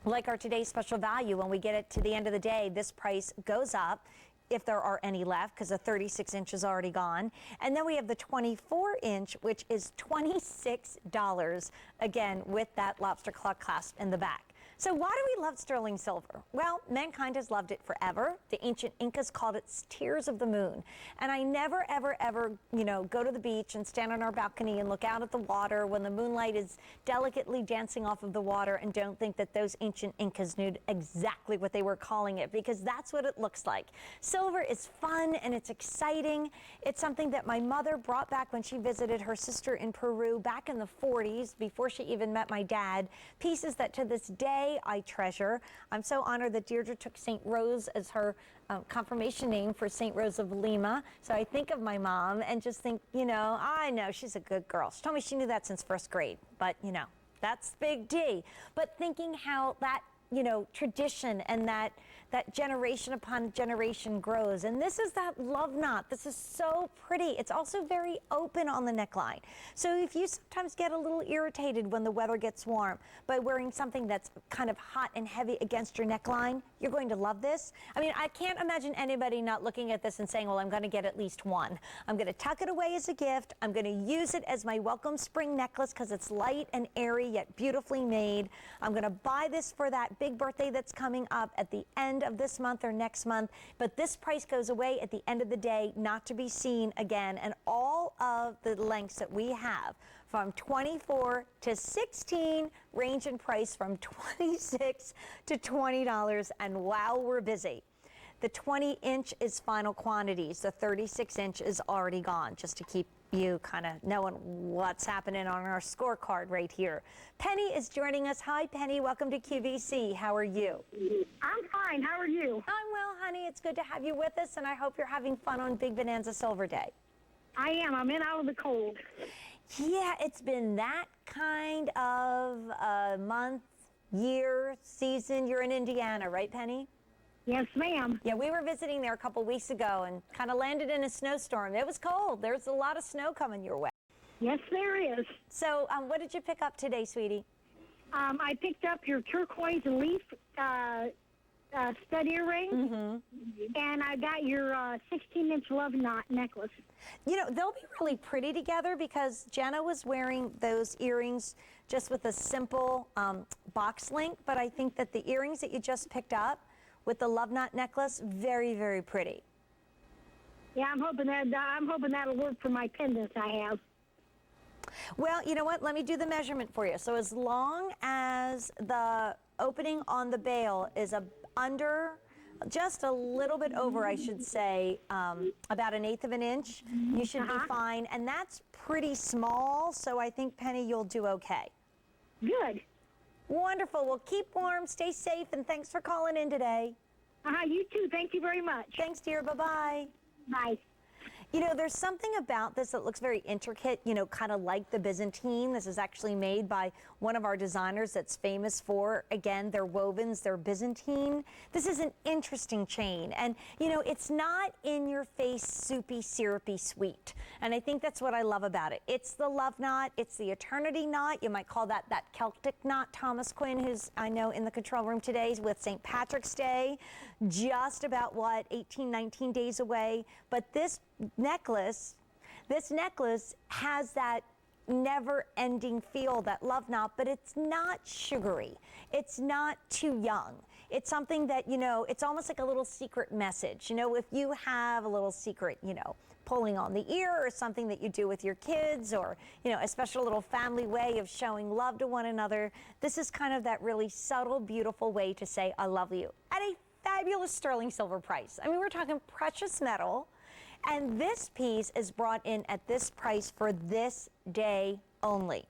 Like our today's special value, when we get it to the end of the day, this price goes up, if there are any left, because the 36-inch is already gone. And then we have the 24-inch, which is $26, again, with that lobster claw clasp in the back. So why do we love sterling silver? Well, mankind has loved it forever. The ancient Incas called it tears of the moon. And I never, ever, ever, you know, go to the beach and stand on our balcony and look out at the water when the moonlight is delicately dancing off of the water and don't think that those ancient Incas knew exactly what they were calling it, because that's what it looks like. Silver is fun and it's exciting. It's something that my mother brought back when she visited her sister in Peru back in the 40s, before she even met my dad. Pieces that to this day I treasure. I'm so honored that Deirdre took St. Rose as her confirmation name for St. Rose of Lima. So I think of my mom and just think, you know, I know she's a good girl. She told me she knew that since first grade, but you know, that's big D. But thinking how that, you know, tradition and that generation upon generation grows. And this is that love knot. This is so pretty. It's also very open on the neckline. So if you sometimes get a little irritated when the weather gets warm by wearing something that's kind of hot and heavy against your neckline, you're going to love this. I mean, I can't imagine anybody not looking at this and saying, well, I'm going to get at least one. I'm going to tuck it away as a gift. I'm going to use it as my welcome spring necklace because it's light and airy yet beautifully made. I'm going to buy this for that big birthday that's coming up at the end of this month or next month, but this price goes away at the end of the day, not to be seen again. And all of the lengths that we have from 24 to 16 range in price from $26 to $20, and wow, we're busy. The 20-inch is final quantities. The 36-inch is already gone, just to keep you kind of knowing what's happening on our scorecard right here. Penny is joining us. Hi, Penny. Welcome to QVC. How are you? I'm fine. How are you? I'm well, honey. It's good to have you with us, and I hope you're having fun on Big Bonanza Silver Day. I am. I'm in out of the cold. Yeah, it's been that kind of month, year, season. You're in Indiana, right, Penny? Yes, ma'am. Yeah, we were visiting there a couple weeks ago and kind of landed in a snowstorm. It was cold. There's a lot of snow coming your way. Yes, there is. So what did you pick up today, sweetie? I picked up your turquoise and leaf stud earring, and I got your 16-inch love knot necklace. You know, they'll be really pretty together because Jenna was wearing those earrings just with a simple box link, but I think that the earrings that you just picked up with the love knot necklace, very, very pretty. Yeah, I'm hoping that'll work for my pendants I have. Well, you know what? Let me do the measurement for you. So as long as the opening on the bail is under, just a little bit over, I should say, about 1/8 of an inch, you should be fine. And that's pretty small, so I think, Penny, you'll do okay. Good. Wonderful. Well, keep warm, stay safe, and thanks for calling in today. You too. Thank you very much. Thanks, dear. Bye-bye. Bye. You know, there's something about this that looks very intricate, you know, kind of like the Byzantine. This is actually made by one of our designers that's famous for, again, their wovens, their Byzantine. This is an interesting chain. And, you know, it's not in your face, soupy, syrupy sweet. And I think that's what I love about it. It's the love knot. It's the eternity knot. You might call that Celtic knot. Thomas Quinn, who's, I know, in the control room today with St. Patrick's Day, just about, 18, 19 days away. But this necklace has that never-ending feel, that love knot, but it's not sugary. It's not too young. It's something that, you know, it's almost like a little secret message. You know, if you have a little secret, you know, pulling on the ear or something that you do with your kids, or, you know, a special little family way of showing love to one another, this is kind of that really subtle, beautiful way to say, I love you, at a fabulous sterling silver price. I mean, we're talking precious metal. And this piece is brought in at this price for this day only.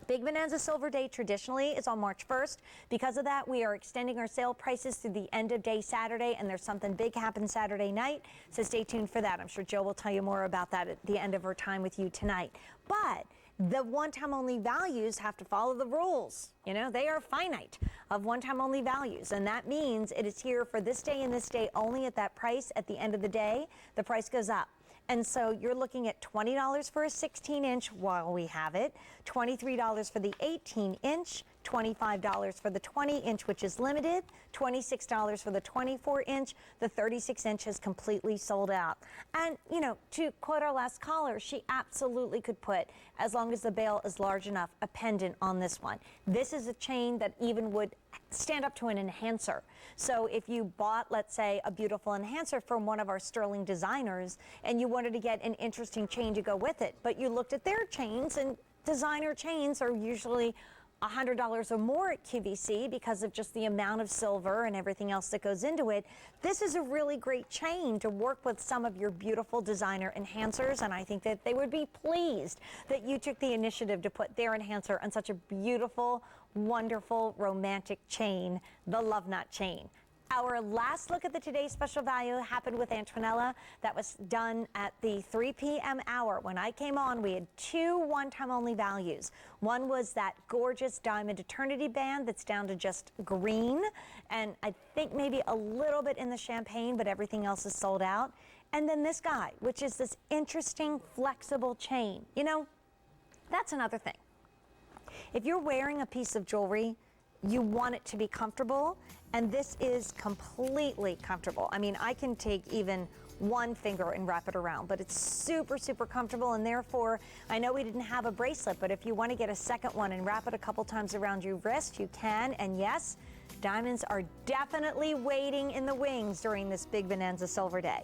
Big Bonanza Silver Day traditionally is on March 1st. Because of that, we are extending our sale prices through the end of day Saturday, and there's something big happen Saturday night, so stay tuned for that. I'm sure Jill will tell you more about that at the end of her time with you tonight. But the one-time only values have to follow the rules. You know, they are finite of one-time only values, and that means it is here for this day and this day only at that price. At the end of the day, the price goes up. And so you're looking at $20 for a 16-inch while we have it, $23 for the 18-inch, $25 for the 20-inch, which is limited, $26 for the 24-inch. The 36-inch is completely sold out. And, you know, to quote our last caller, she absolutely could put, as long as the bail is large enough, a pendant on this one. This is a chain that even would stand up to an enhancer. So if you bought, let's say, a beautiful enhancer from one of our sterling designers and you wanted to get an interesting chain to go with it, but you looked at their chains, and designer chains are usually $100 or more at QVC because of just the amount of silver and everything else that goes into it. This is a really great chain to work with some of your beautiful designer enhancers, and I think that they would be pleased that you took the initiative to put their enhancer on such a beautiful, wonderful, romantic chain, the Love Knot chain. Our last look at the Today's Special Value happened with Antonella. That was done at the 3 p.m. hour. When I came on, we had two one-time only values. One was that gorgeous diamond eternity band that's down to just green, and I think maybe a little bit in the champagne, but everything else is sold out. And then this guy, which is this interesting flexible chain. You know, that's another thing. If you're wearing a piece of jewelry, you want it to be comfortable, and this is completely comfortable. I mean, I can take even one finger and wrap it around, but it's super, super comfortable, and therefore, I know we didn't have a bracelet, but if you want to get a second one and wrap it a couple times around your wrist, you can. And yes, diamonds are definitely waiting in the wings during this Big Bonanza Silver Day.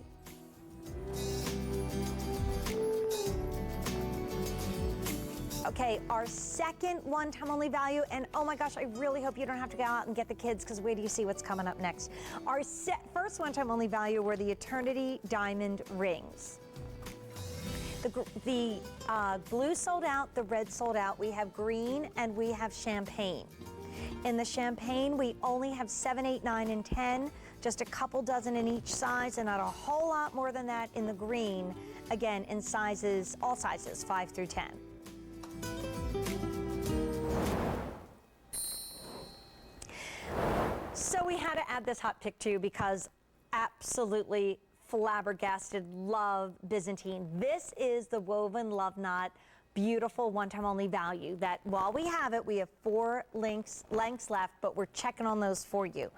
Okay, our second one-time only value, and oh my gosh, I really hope you don't have to go out and get the kids, because wait do you see what's coming up next. Our first one-time only value were the Eternity Diamond Rings. The blue sold out, the red sold out. We have green and we have champagne. In the champagne, we only have 7, 8, 9, and 10, just a couple dozen in each size, and not a whole lot more than that in the green, again, in sizes, all sizes, 5 through 10. So we had to add this hot pick too, because absolutely flabbergasted, love Byzantine. This is the woven love knot, beautiful one-time only value that while we have it, we have 4 lengths left, but we're checking on those for you.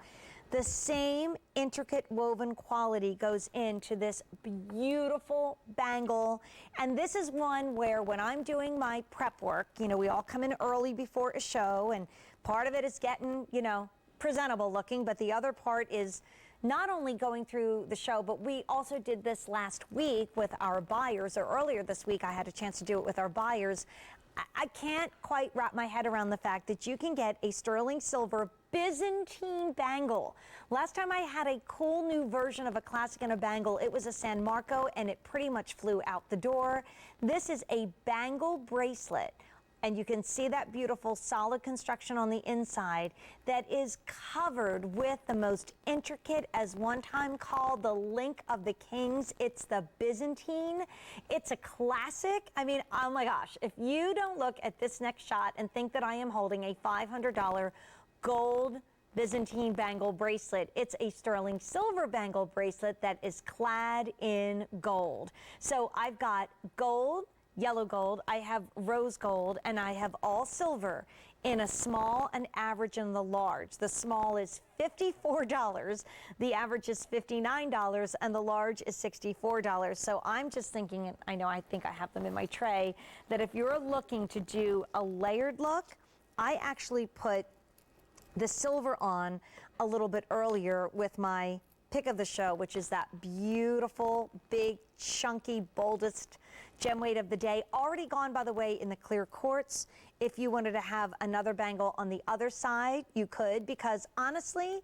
The same intricate woven quality goes into this beautiful bangle. And this is one where when I'm doing my prep work, you know, we all come in early before a show, and part of it is getting, you know, presentable looking, but the other part is not only going through the show, but we also did this last week with our buyers, or earlier this week I had a chance to do it with our buyers. I can't quite wrap my head around the fact that you can get a sterling silver Byzantine bangle. Last time I had a cool new version of a classic in a bangle, it was a San Marco, and it pretty much flew out the door. This is a bangle bracelet. And you can see that beautiful solid construction on the inside that is covered with the most intricate, as one time called, the link of the kings. It's the Byzantine. It's a classic. I mean, oh my gosh, if you don't look at this next shot and think that I am holding a $500 gold Byzantine bangle bracelet, it's a sterling silver bangle bracelet that is clad in gold. So I've got gold, yellow gold, I have rose gold, and I have all silver in a small, an average, and the large. The small is $54, the average is $59, and the large is $64. So I'm just thinking, and I think I have them in my tray, that if you're looking to do a layered look, I actually put the silver on a little bit earlier with my pick of the show, which is that beautiful, big, chunky, boldest gem weight of the day. Already gone, by the way, in the clear quartz. If you wanted to have another bangle on the other side, you could, because honestly,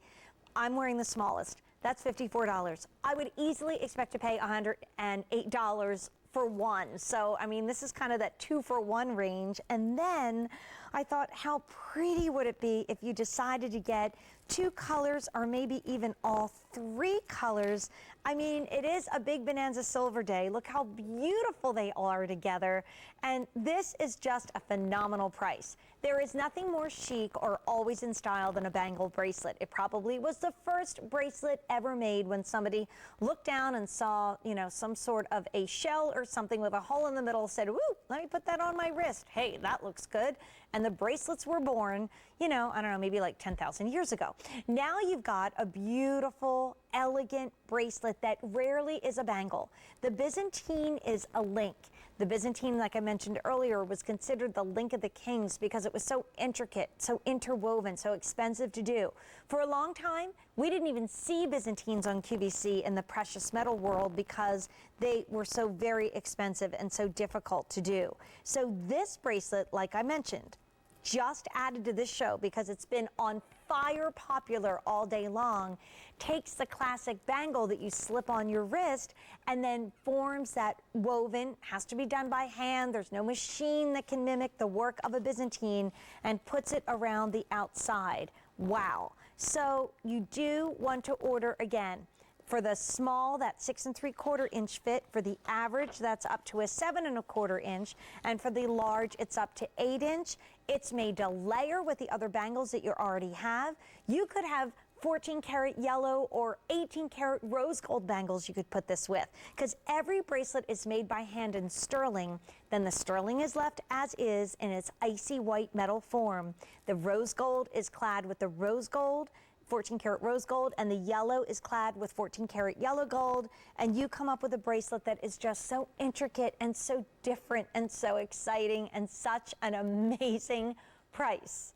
I'm wearing the smallest. That's $54. I would easily expect to pay $108 for one. So, I mean, this is kind of that 2-for-1 range. And then I thought, how pretty would it be if you decided to get 2 colors, or maybe even all 3 colors. I mean, it is a big Bonanza Silver Day. Look how beautiful they all are together. And this is just a phenomenal price. There is nothing more chic or always in style than a bangle bracelet. It probably was the first bracelet ever made when somebody looked down and saw, you know, some sort of a shell or something with a hole in the middle, said, "Woo, let me put that on my wrist. Hey, that looks good." And the bracelets were born, you know, I don't know, maybe like 10,000 years ago. Now you've got a beautiful, elegant bracelet that rarely is a bangle. The Byzantine is a link. The Byzantine, like I mentioned earlier, was considered the link of the kings because it was so intricate, so interwoven, so expensive to do. For a long time, we didn't even see Byzantines on QVC in the precious metal world because they were so very expensive and so difficult to do. So this bracelet, like I mentioned, just added to this show because it's been on fire popular all day long, takes the classic bangle that you slip on your wrist and then forms that woven, has to be done by hand, there's no machine that can mimic the work of a Byzantine, and puts it around the outside. Wow. So you do want to order again. For the small, that's 6 3/4 inch fit. For the average, that's up to a 7 1/4 inch. And for the large, it's up to 8 inch. It's made to layer with the other bangles that you already have. You could have 14 karat yellow or 18 karat rose gold bangles you could put this with, because every bracelet is made by hand in sterling. Then the sterling is left as is in its icy white metal form. The rose gold is clad with the rose gold, 14 karat rose gold, and the yellow is clad with 14 karat yellow gold, and you come up with a bracelet that is just so intricate and so different and so exciting and such an amazing price.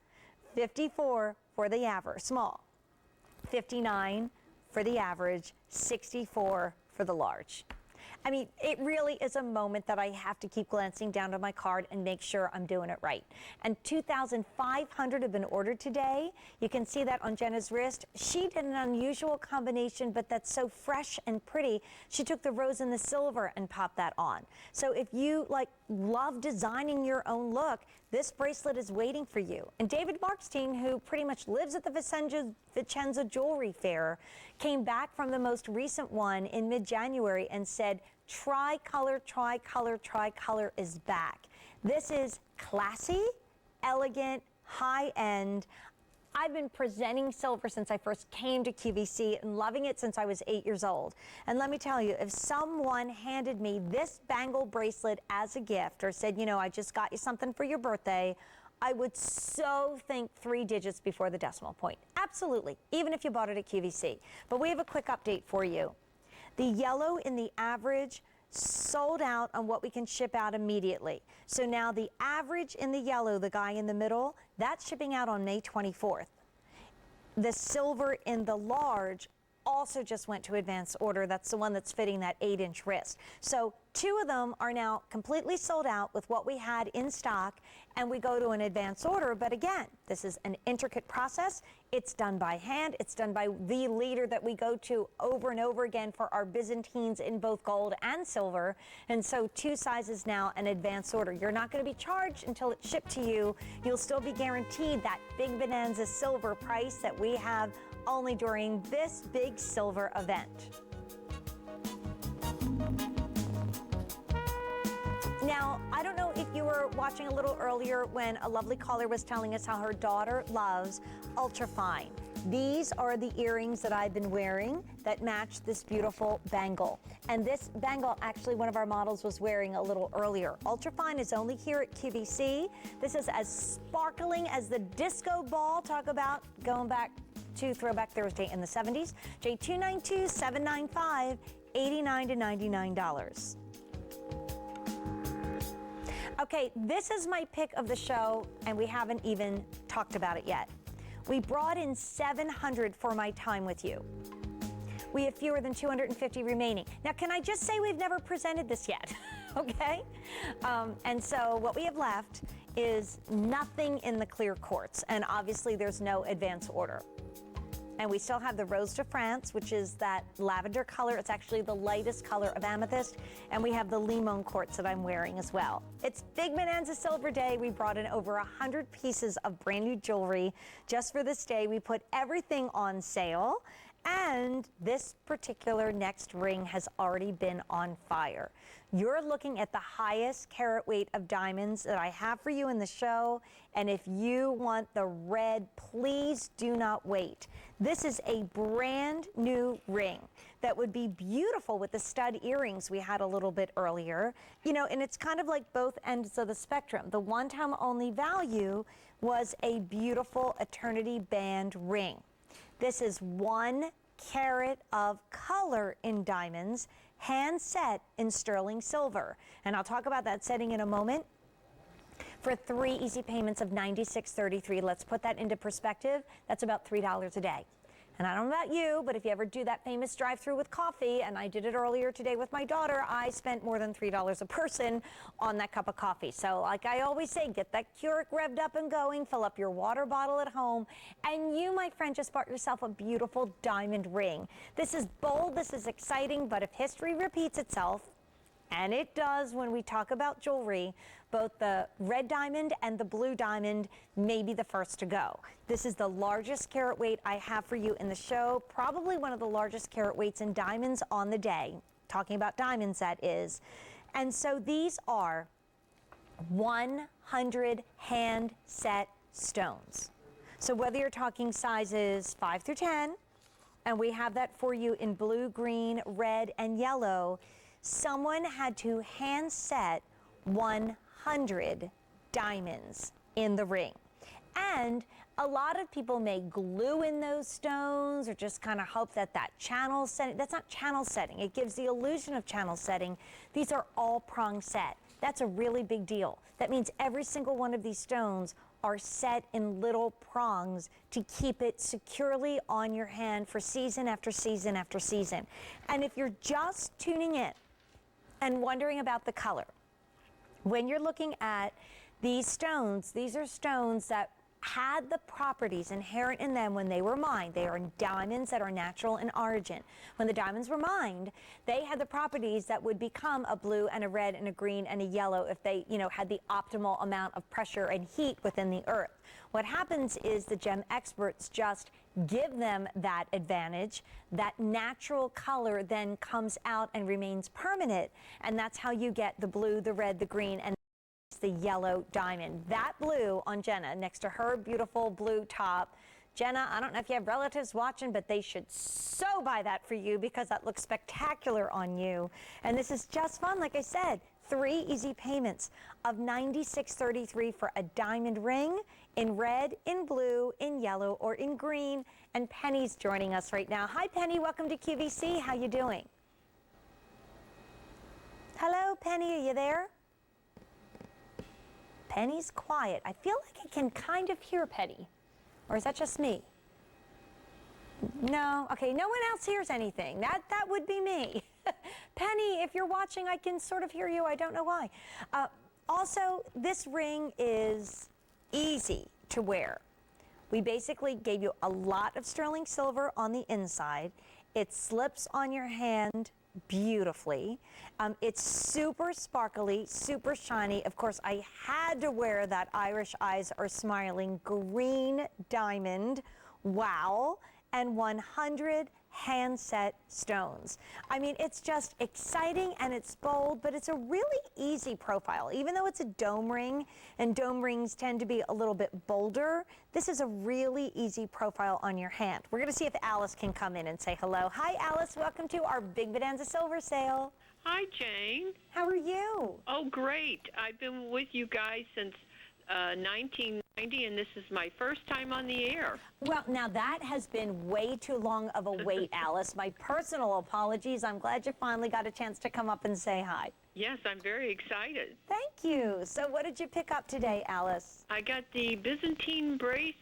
$54 for the average, small, $59 for the average, $64 for the large. I mean, it really is a moment that I have to keep glancing down to my card and make sure I'm doing it right. And 2,500 have been ordered today. You can see that on Jenna's wrist. She did an unusual combination, but that's so fresh and pretty. She took the rose and the silver and popped that on. So if you love designing your own look, this bracelet is waiting for you. And David Markstein, who pretty much lives at the Vicenza Jewelry Fair, came back from the most recent one in mid-January and said, Tricolor, Tricolor, Tricolor is back. This is classy, elegant, high-end. I've been presenting silver since I first came to QVC and loving it since I was 8 years old. And let me tell you, if someone handed me this bangle bracelet as a gift or said, you know, I just got you something for your birthday, I would so think 3 digits before the decimal point. Absolutely, even if you bought it at QVC. But we have a quick update for you. The yellow in the average sold out on what we can ship out immediately. So now the average in the yellow, the guy in the middle, that's shipping out on May 24th. The silver in the large also just went to advance order. That's the one that's fitting that 8-inch wrist. So 2 of them are now completely sold out with what we had in stock, and we go to an advance order. But again, this is an intricate process. It's done by hand. It's done by the leader that we go to over and over again for our Byzantines in both gold and silver. And so 2 sizes now, an advance order. You're not going to be charged until it's shipped to you. You'll still be guaranteed that big Bonanza silver price that we have only during this big silver event. Now, I don't know if you were watching a little earlier when a lovely caller was telling us how her daughter loves ultrafine. These are the earrings that I've been wearing that match this beautiful bangle. And this bangle, actually, one of our models was wearing a little earlier. Ultrafine is only here at QVC. This is as sparkling as the disco ball. Talk about going back to Throwback Thursday in the 70s. J292-795, $89 to $99. Okay, this is my pick of the show, and we haven't even talked about it yet. We brought in 700 for my time with you. We have fewer than 250 remaining. Now, can I just say we've never presented this yet, okay? And so what we have left is nothing in the clear quartz, and obviously there's no advance order. And we still have the Rose de France, which is that lavender color. It's actually the lightest color of amethyst. And we have the limon quartz that I'm wearing as well. It's Big Bonanza Silver Day. We brought in over 100 pieces of brand new jewelry just for this day. We put everything on sale. And this particular next ring has already been on fire. You're looking at the highest carat weight of diamonds that I have for you in the show. And if you want the red, please do not wait. This is a brand new ring that would be beautiful with the stud earrings we had a little bit earlier. You know, and it's kind of like both ends of the spectrum. The one-time only value was a beautiful eternity band ring. This is 1 carat of color in diamonds, hand set in sterling silver. And I'll talk about that setting in a moment. For 3 easy payments of $96.33, let's put that into perspective. That's about $3 a day. And I don't know about you, but if you ever do that famous drive-through with coffee, and I did it earlier today with my daughter, I spent more than $3 a person on that cup of coffee. So like I always say, get that Keurig revved up and going, fill up your water bottle at home, and you, my friend, just bought yourself a beautiful diamond ring. This is bold, this is exciting, but if history repeats itself, and it does when we talk about jewelry, both the red diamond and the blue diamond may be the first to go. This is the largest carat weight I have for you in the show, probably one of the largest carat weights in diamonds on the day. Talking about diamonds, that is. And so these are 100 hand set stones. So whether you're talking sizes 5 through 10, and we have that for you in blue, green, red, and yellow, someone had to hand set 100 diamonds in the ring. And a lot of people may glue in those stones or just kind of hope that that channel setting, that's not channel setting. It gives the illusion of channel setting. These are all prong set. That's a really big deal. That means every single one of these stones are set in little prongs to keep it securely on your hand for season after season after season. And if you're just tuning in, and wondering about the color. When you're looking at these stones, these are stones that had the properties inherent in them when they were mined. They are diamonds that are natural in origin. When the diamonds were mined, they had the properties that would become a blue and a red and a green and a yellow if they, had the optimal amount of pressure and heat within the earth. What happens is the gem experts just give them that advantage. That natural color then comes out and remains permanent, and that's how you get the blue, the red, the green, and the yellow diamond. That blue on Jenna next to her beautiful blue top. Jenna, I don't know if you have relatives watching, but they should so buy that for you because that looks spectacular on you. And this is just fun. Like I said, 3 easy payments of $96.33 for a diamond ring in red, in blue, in yellow, or in green. And Penny's joining us right now. Hi, Penny. Welcome to QVC. How you doing? Hello, Penny. Are you there? Penny's quiet. I feel like I can kind of hear Penny. Or is that just me? No? Okay, no one else hears anything. That would be me. Penny, if you're watching, I can sort of hear you. I don't know why. Also, this ring is easy to wear. We basically gave you a lot of sterling silver on the inside. It slips on your hand beautifully. It's super sparkly, super shiny. Of course, I had to wear that Irish Eyes Are Smiling green diamond. Wow. And 100 hand-set stones. I mean, it's just exciting and it's bold, but it's a really easy profile. Even though it's a dome ring, and dome rings tend to be a little bit bolder, this is a really easy profile on your hand. We're going to see if Alice can come in and say hello. Hi, Alice. Welcome to our Big Bonanza Silver Sale. Hi, Jane. How are you? Oh, great. I've been with you guys since 1990, and this is my first time on the air. Well, now that has been way too long of a wait, Alice. My personal apologies. I'm glad you finally got a chance to come up and say hi. Yes, I'm very excited. Thank you. So what did you pick up today, Alice? I got the Byzantine brace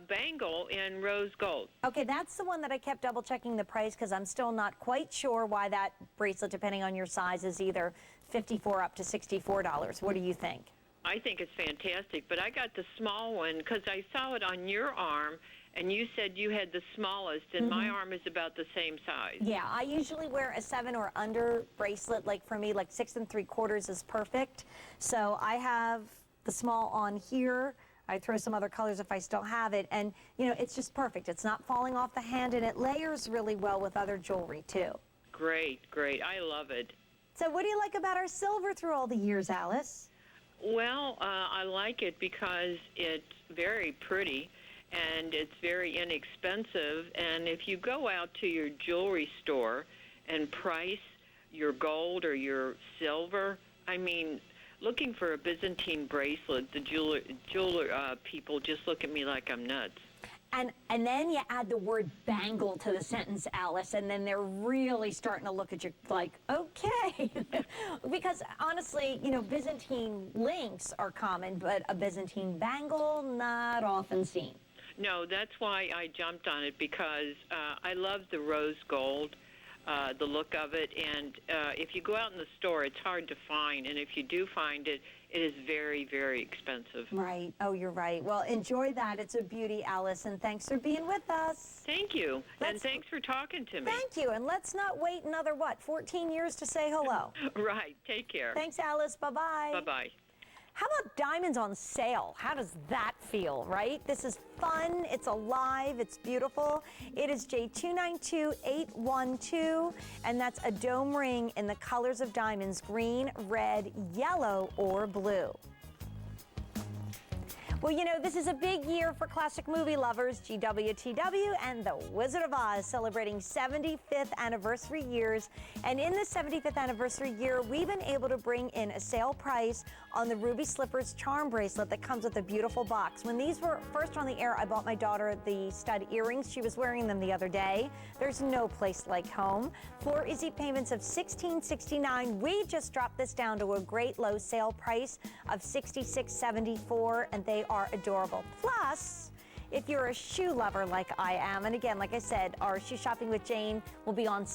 bangle in rose gold. Okay, that's the one that I kept double checking the price because I'm still not quite sure why that bracelet, depending on your size, is either $54 up to $64. What do you think? I think it's fantastic, but I got the small one because I saw it on your arm, and you said you had the smallest, and my arm is about the same size. Yeah, I usually wear a 7 or under bracelet. Like for me, like 6 3/4 is perfect. So I have the small on here. I throw some other colors if I still have it, and it's just perfect. It's not falling off the hand, and it layers really well with other jewelry too. Great, great. I love it. So what do you like about our silver through all the years, Alice? Well, I like it because it's very pretty and it's very inexpensive. And if you go out to your jewelry store and price your gold or your silver, I mean, looking for a Byzantine bracelet, the jeweler people just look at me like I'm nuts. And then you add the word bangle to the sentence, Alice, and then they're really starting to look at you like, okay. Because honestly, Byzantine links are common, but a Byzantine bangle, not often seen. No, that's why I jumped on it, because I love the rose gold, the look of it. And if you go out in the store, it's hard to find. And if you do find it, it is very, very expensive. Right. Oh, you're right. Well, enjoy that. It's a beauty, Alice, and thanks for being with us. Thank you. And thanks for talking to me. Thank you. And let's not wait another, 14 years to say hello. Right. Take care. Thanks, Alice. Bye-bye. Bye-bye. How about diamonds on sale? How does that feel, right? This is fun, it's alive, it's beautiful. It is J292812, and that's a dome ring in the colors of diamonds, green, red, yellow, or blue. Well, this is a big year for classic movie lovers. GWTW and The Wizard of Oz celebrating 75th anniversary years. And in the 75th anniversary year, we've been able to bring in a sale price on the Ruby Slippers charm bracelet that comes with a beautiful box. When these were first on the air, I bought my daughter the stud earrings. She was wearing them the other day. There's no place like home. 4 easy payments of $16.69. We just dropped this down to a great low sale price of $66.74, and they are adorable. Plus, if you're a shoe lover like I am, and again, like I said, our Shoe Shopping with Jane will be on